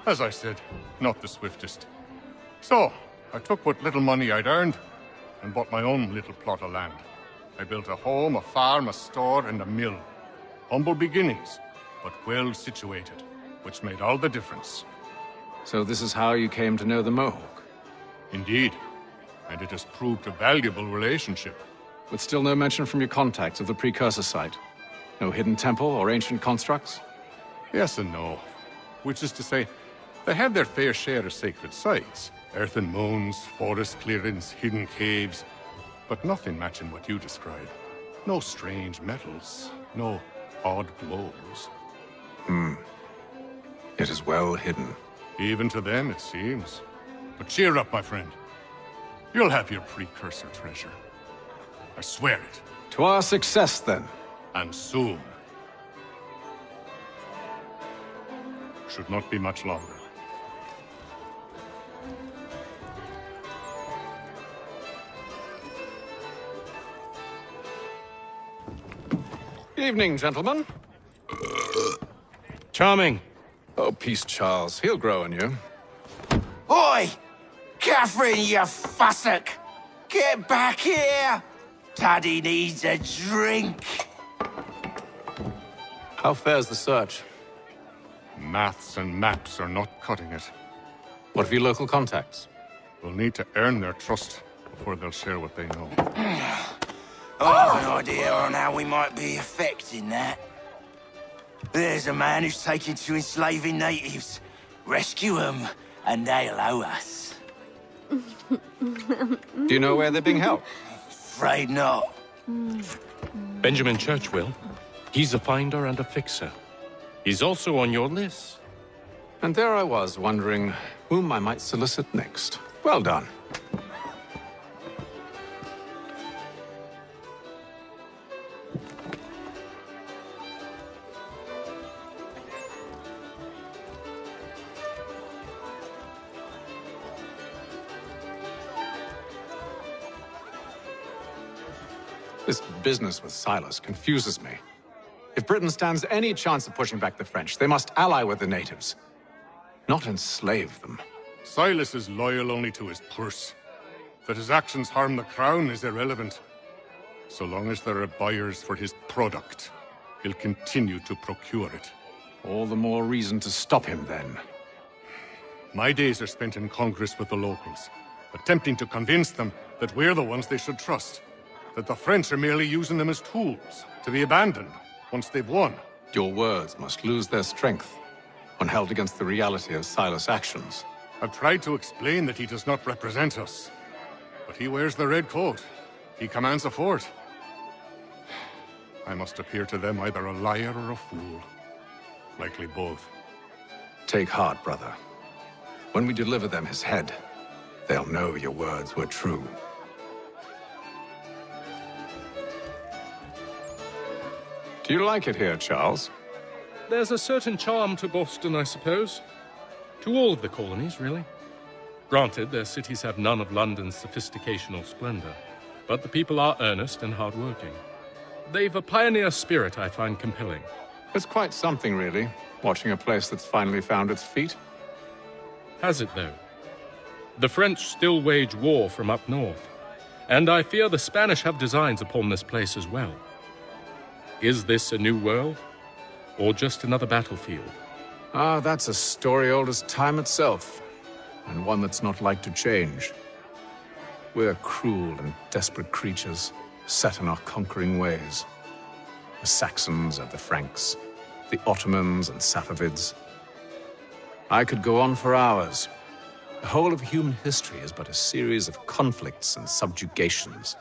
as I said, not the swiftest. So, I took what little money I'd earned and bought my own little plot of land. I built a home, a farm, a store, and a mill. Humble beginnings, but well situated, which made all the difference. So this is how you came to know the Mohawk? Indeed, and it has proved a valuable relationship. With still no mention from your contacts of the precursor site? No hidden temple or ancient constructs? Yes and no. Which is to say, they had their fair share of sacred sites. Earthen mounds, forest clearings, hidden caves. But nothing matching what you describe. No strange metals, no odd glows. It is well hidden. Even to them, it seems. But cheer up, my friend. You'll have your precursor treasure. I swear it. To our success, then. And soon. Should not be much longer. Evening, gentlemen. Charming. Oh, peace, Charles. He'll grow on you. Oi! Catherine, you fussock! Get back here! Taddy needs a drink. How fares the search? Maths and maps are not cutting it. What of your local contacts? We'll need to earn their trust before they'll share what they know. I have an idea on how we might be affecting that. There's a man who's taken to enslaving natives. Rescue them, and they'll owe us. Do you know where they're being held? Afraid not. Benjamin Churchwill. He's a finder and a fixer. He's also on your list. And there I was, wondering whom I might solicit next. Well done. This business with Silas confuses me. If Britain stands any chance of pushing back the French, they must ally with the natives, not enslave them. Silas is loyal only to his purse. That his actions harm the crown is irrelevant. So long as there are buyers for his product, he'll continue to procure it. All the more reason to stop him, then. My days are spent in Congress with the locals, attempting to convince them that we're the ones they should trust. That the French are merely using them as tools, to be abandoned once they've won. Your words must lose their strength when held against the reality of Silas' actions. I've tried to explain that he does not represent us. But he wears the red coat. He commands a fort. I must appear to them either a liar or a fool. Likely both. Take heart, brother. When we deliver them his head, they'll know your words were true. Do you like it here, Charles? There's a certain charm to Boston, I suppose. To all of the colonies, really. Granted, their cities have none of London's sophistication or splendor, but the people are earnest and hardworking. They've a pioneer spirit I find compelling. It's quite something, really, watching a place that's finally found its feet. Has it, though? The French still wage war from up north, and I fear the Spanish have designs upon this place as well. Is this a new world, or just another battlefield? Ah, that's a story old as time itself, and one that's not like to change. We're cruel and desperate creatures, set in our conquering ways. The Saxons and the Franks, the Ottomans and Safavids. I could go on for hours. The whole of human history is but a series of conflicts and subjugations.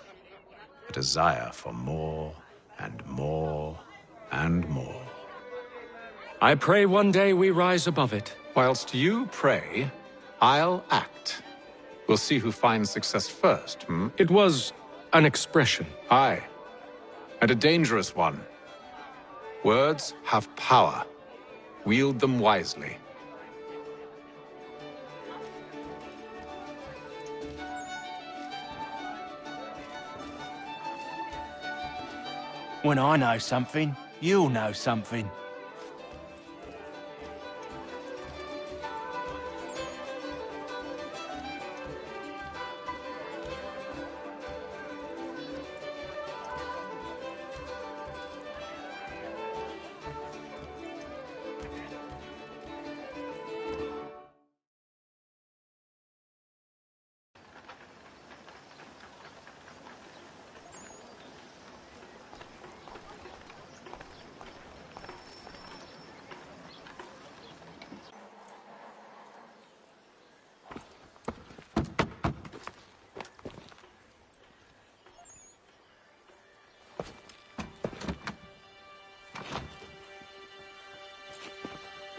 A desire for more and more and more. I pray one day we rise above it. Whilst you pray, I'll act. We'll see who finds success first, hmm? It was an expression. Aye, and a dangerous one. Words have power. Wield them wisely. When I know something, you'll know something.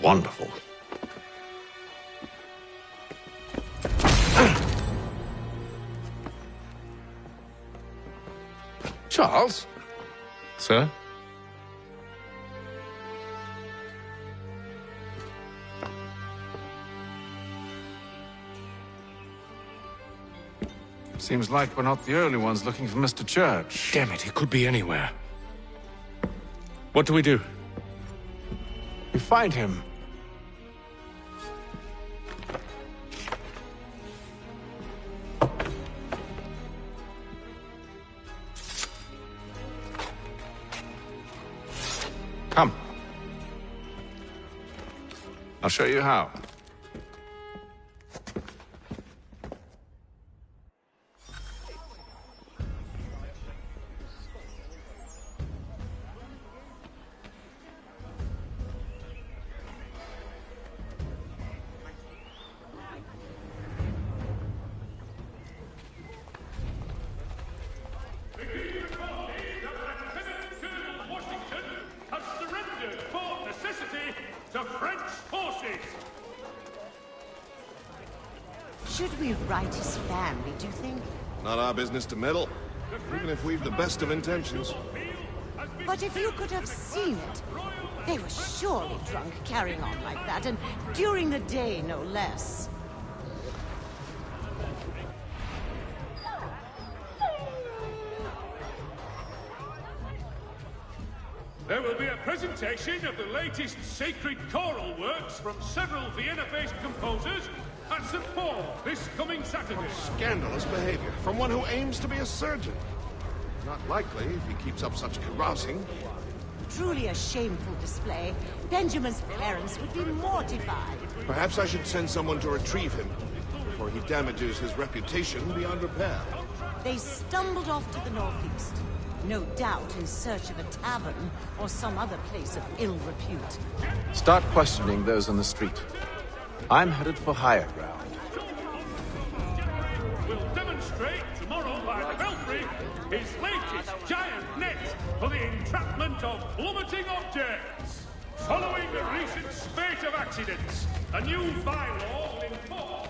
Wonderful. Charles? Sir? Seems like we're not the only ones looking for Mr. Church. Damn it, he could be anywhere. What do we do? We find him. Come. I'll show you how. Should we write his family, do you think? Not our business to meddle, even if we've the best of intentions. But if you could have seen it, they were surely drunk carrying on like that, and during the day, no less. There will be a presentation of the latest sacred choral works from several Vienna-based composers at St. Paul this coming Saturday. Scandalous behavior from one who aims to be a surgeon. Not likely if he keeps up such carousing. Truly a shameful display. Benjamin's parents would be mortified. Perhaps I should send someone to retrieve him before he damages his reputation beyond repair. They stumbled off to the northeast. No doubt in search of a tavern or some other place of ill repute. Start questioning those on the street. I'm headed for higher ground. Will demonstrate tomorrow by the Belfry his latest giant net for the entrapment of plummeting objects. Following the recent spate of accidents, a new bylaw will enforce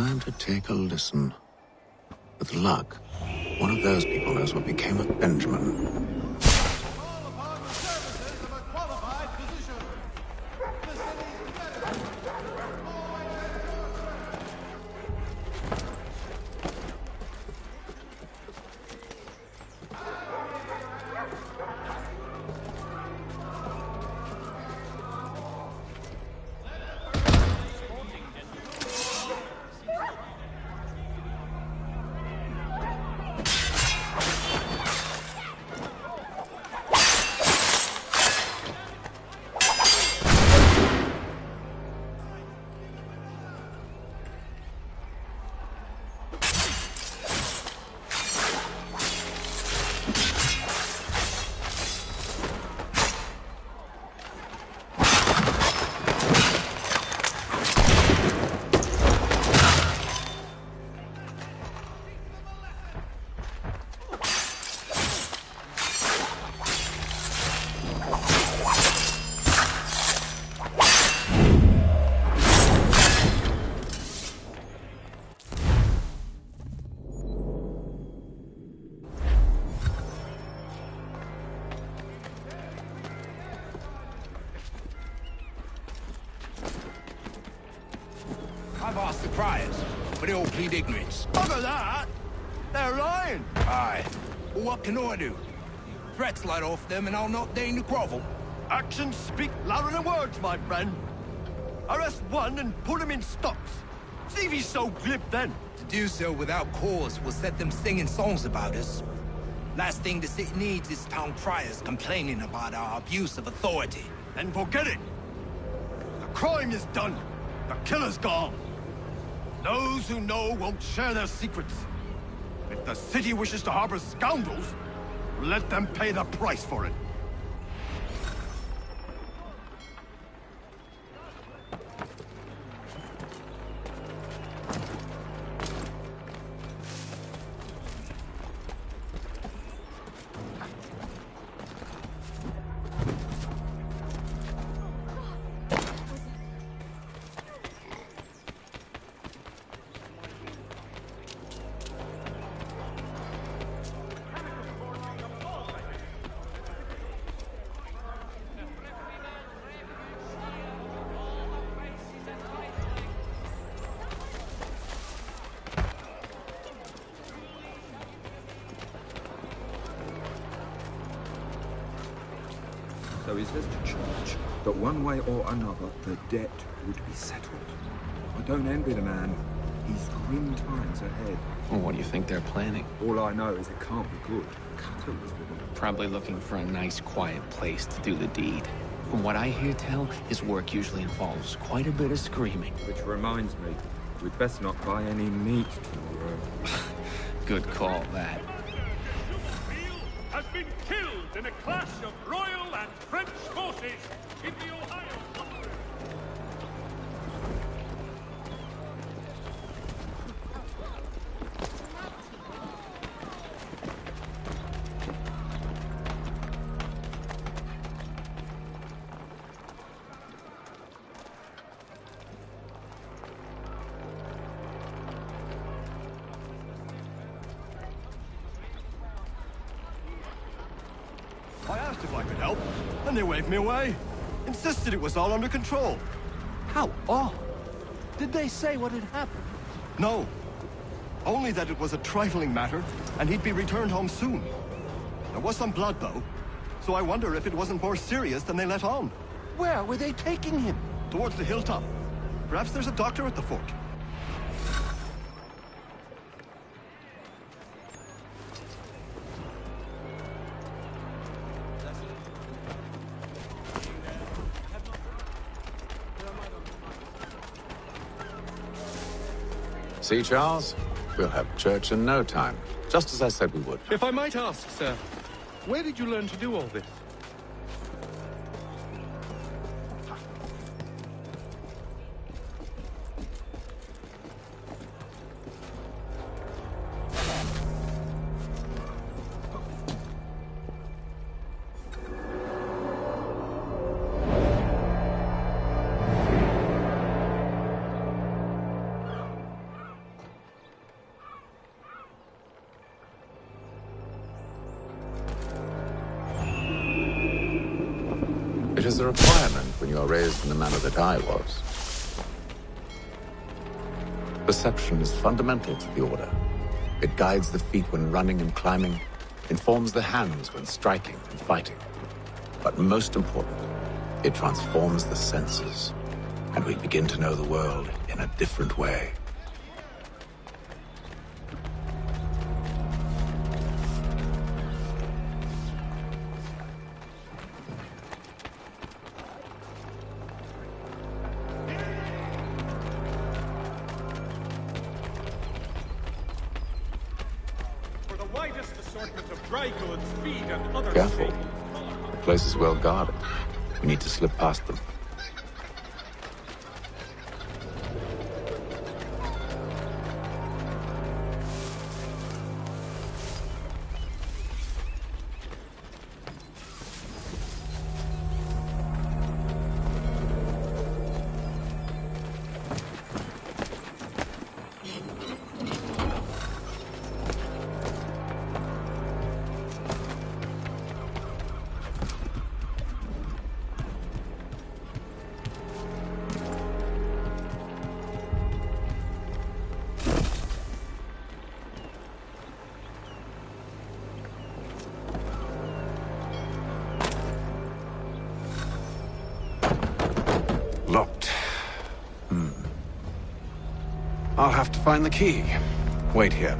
Time to take a listen. With luck, one of those people knows what became of Benjamin. I've asked the criers, but they all plead ignorance. Bugger that! They're lying! Aye. Well, what can I do? Threats light off them and I'll not deign to grovel. Actions speak louder than words, my friend. Arrest one and put him in stocks. See if he's so glib then. To do so without cause will set them singing songs about us. Last thing the city needs is town criers complaining about our abuse of authority. Then forget it. The crime is done. The killer's gone. Those who know won't share their secrets. If the city wishes to harbor scoundrels, let them pay the price for it. So he says to Church that one way or another the debt would be settled. I don't envy the man. He's grim times ahead. Well, what do you think they're planning? All I know is it can't be good. Cutter was with him. Probably looking for a nice, quiet place to do the deed. From what I hear tell, his work usually involves quite a bit of screaming. Which reminds me, we'd best not buy any meat tomorrow. Good call, that. Has been killed in a clash of Royal and French forces in the Ohio. I asked if I could help, and they waved me away. Insisted it was all under control. How odd. Did they say what had happened? No. Only that it was a trifling matter, and he'd be returned home soon. There was some blood, though, so I wonder if it wasn't more serious than they let on. Where were they taking him? Towards the hilltop. Perhaps there's a doctor at the fort. See, Charles? We'll have church in no time. Just as I said we would. If I might ask, sir, where did you learn to do all this? is a requirement when you are raised in the manner that I was. Perception is fundamental to the Order. It guides the feet when running and climbing, informs the hands when striking and fighting. But most important, it transforms the senses, and we begin to know the world in a different way. Careful. The place is well guarded. We need to slip past them. Locked. I'll have to find the key. Wait here.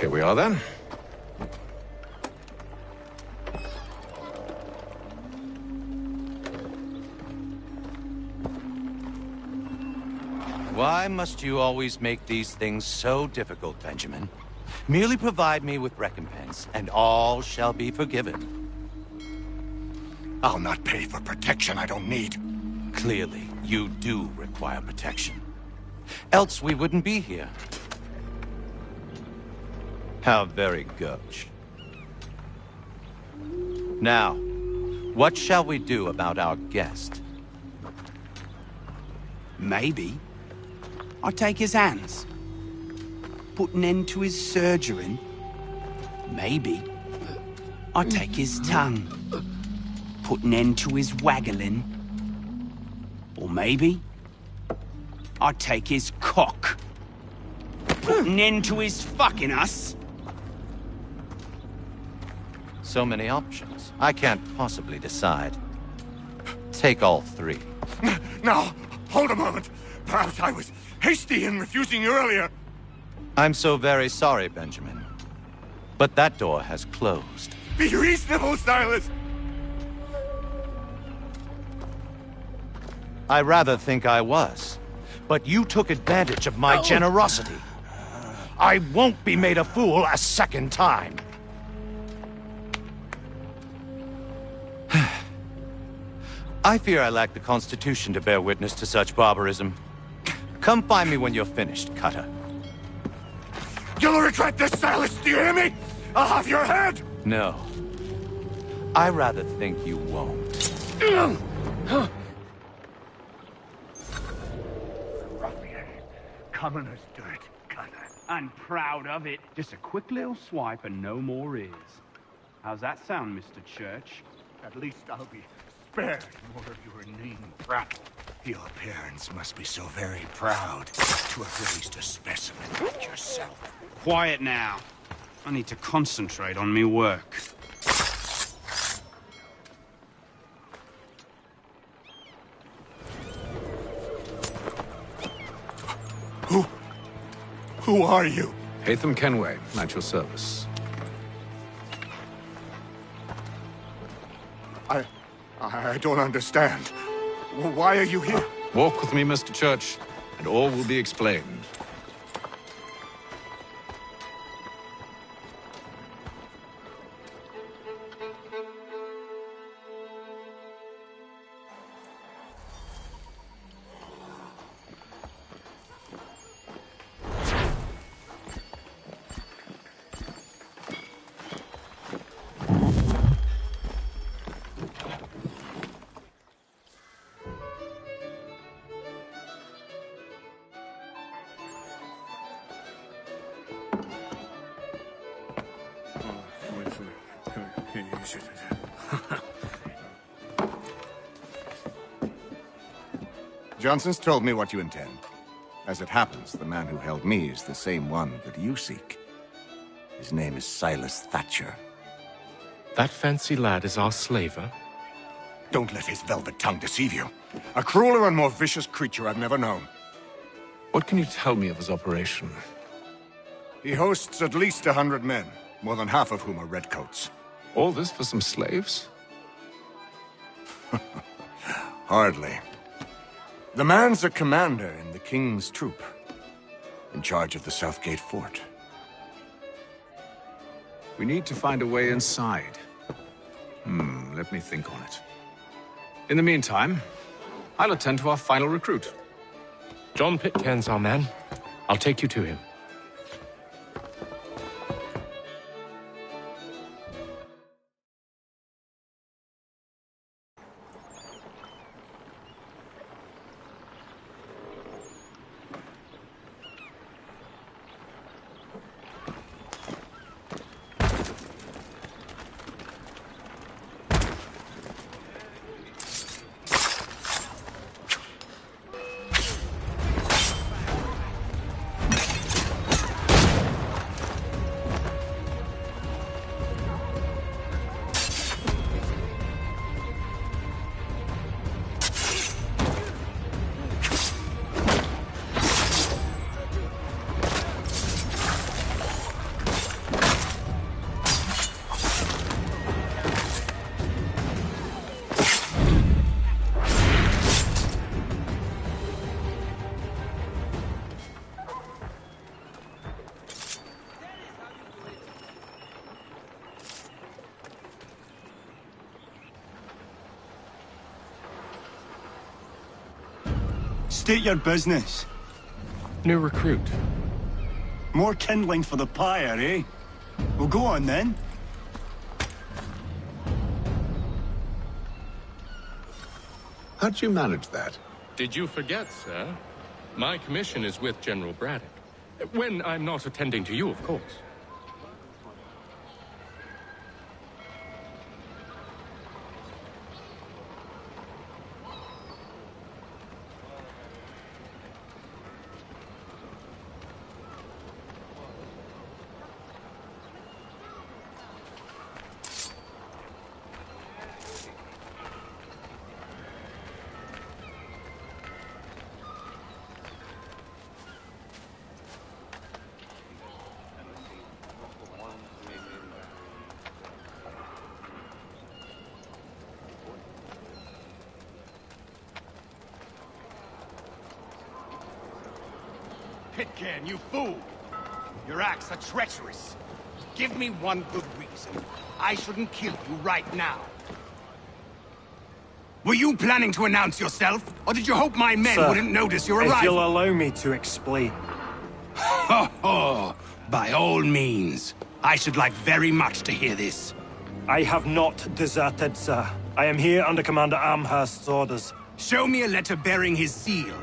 Here we are then. Why must you always make these things so difficult, Benjamin? Merely provide me with recompense, and all shall be forgiven. I'll not pay for protection I don't need. Clearly, you do require protection. Else we wouldn't be here. How very gauche. Now, What shall we do about our guest? Maybe. I take his hands. Put an end to his surgering. Maybe. I take his tongue. Put an end to his waggling. Or maybe I take his cock. Put an end to his fucking us. So many options. I can't possibly decide. Take all three. Now, hold a moment. Perhaps I was hasty in refusing you earlier. I'm so very sorry, Benjamin. But that door has closed. Be reasonable, Silas! I rather think I was. But you took advantage of my generosity. I won't be made a fool a second time. I fear I lack the constitution to bear witness to such barbarism. Come find me when you're finished, Cutter. You'll regret this, Silas, do you hear me? I'll have your head! No. I rather think you won't. Ruffian. Commoner's dirt, Cutter. And proud of it. Just a quick little swipe and no more is. How's that sound, Mr. Church? At least I'll be spared more of your inane prattle. Your parents must be so very proud to have raised a specimen like yourself. Quiet now. I need to concentrate on me work. Who are you? Hatham Kenway, at your service. I don't understand. Why are you here? Walk with me, Mr. Church, and all will be explained. Johnson's told me what you intend. As it happens, the man who held me is the same one that you seek. His name is Silas Thatcher. That fancy lad is our slaver? Don't let his velvet tongue deceive you. A crueler and more vicious creature I've never known. What can you tell me of his operation? He hosts at least 100 men, more than half of whom are redcoats. All this for some slaves? Hardly. The man's a commander in the King's troop, in charge of the Southgate Fort. We need to find a way inside. Let me think on it. In the meantime, I'll attend to our final recruit. John Pitcairn's our man. I'll take you to him. State your business. New recruit. More kindling for the pyre, eh? Well, go on then. How'd you manage that? Did you forget, sir? My commission is with General Braddock. When I'm not attending to you, of course. Pitcairn, you fool! Your acts are treacherous. Give me one good reason I shouldn't kill you right now. Were you planning to announce yourself, or did you hope my men Sir, wouldn't notice your arrival? if you'll allow me to explain. Ho ho! By all means. I should like very much to hear this. I have not deserted, sir. I am here under Commander Amherst's orders. Show me a letter bearing his seal,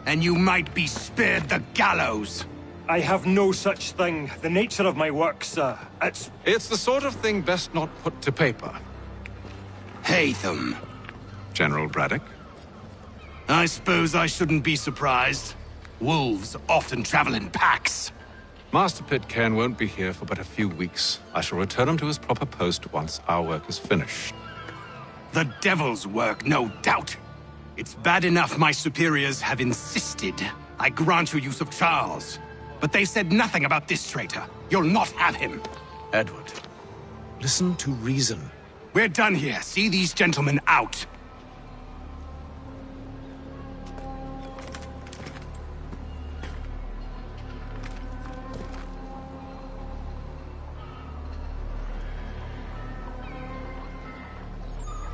and you might be spared the gallows. I have no such thing. The nature of my work, sir, It's the sort of thing best not put to paper. Hatham. General Braddock? I suppose I shouldn't be surprised. Wolves often travel in packs. Master Pitcairn won't be here for but a few weeks. I shall return him to his proper post once our work is finished. The devil's work, no doubt. It's bad enough my superiors have insisted I grant you use of Charles. But they said nothing about this traitor. You'll not have him. Edward, listen to reason. We're done here. See these gentlemen out.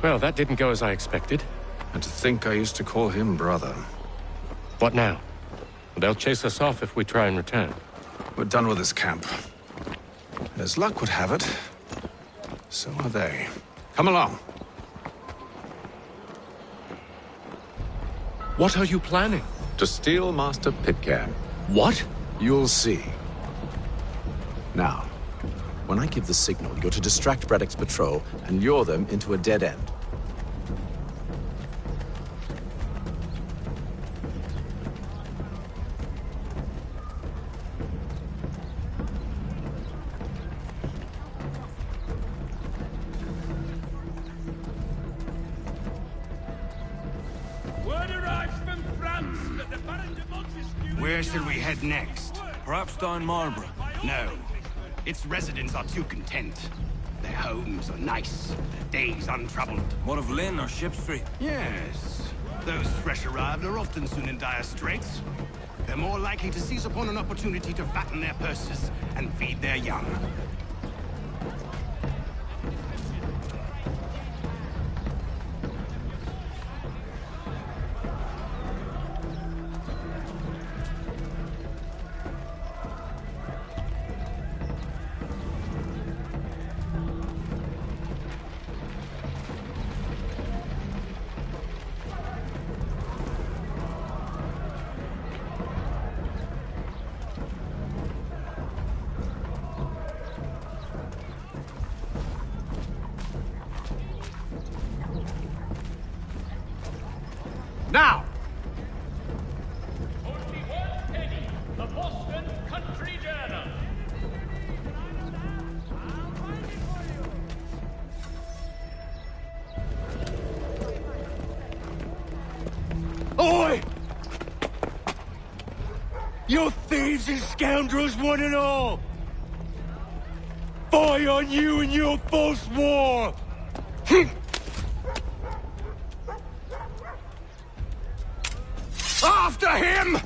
Well, that didn't go as I expected. And to think I used to call him brother. What now? They'll chase us off if we try and return. We're done with this camp. As luck would have it, so are they. Come along. What are you planning? To steal Master Pitcairn. What? You'll see. Now, when I give the signal, you're to distract Braddock's patrol and lure them into a dead end. Where should we head next? Perhaps down Marlborough. No. Its residents are too content. Their homes are nice, their days untroubled. What of Lynn or Ship Street? Yes. Those fresh arrived are often soon in dire straits. They're more likely to seize upon an opportunity to fatten their purses and feed their young. Now! The Boston Country Journal. Oi! You thieves and scoundrels, one and all! Fie on you and your false war! After him!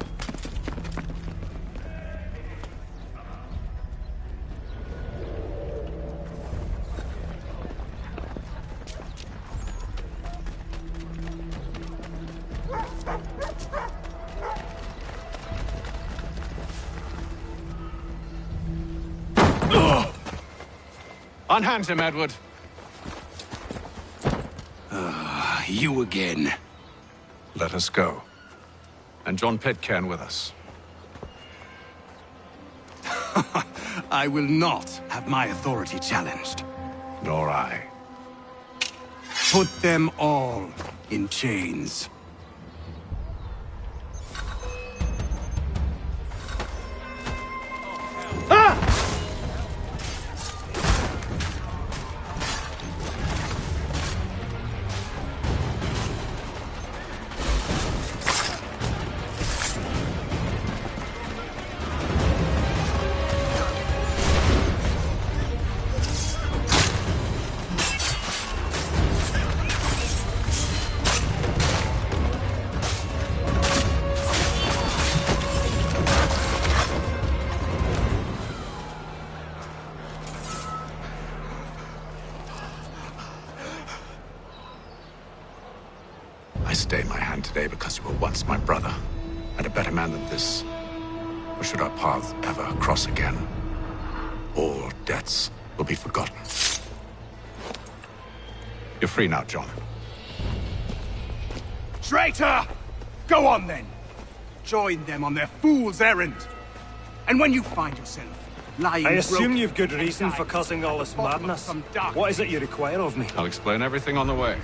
Unhand him, Edward. You again. Let us go. And John Pitcairn with us. I will not have my authority challenged. Nor I. Put them all in chains. I stay my hand today because you were once my brother, and a better man than this. Or should our paths ever cross again, all debts will be forgotten. You're free now, John. Traitor! Go on then! Join them on their fool's errand. And when you find yourself lying I assume broken you've good reason for causing all this madness. What is it you require of me? I'll explain everything on the way.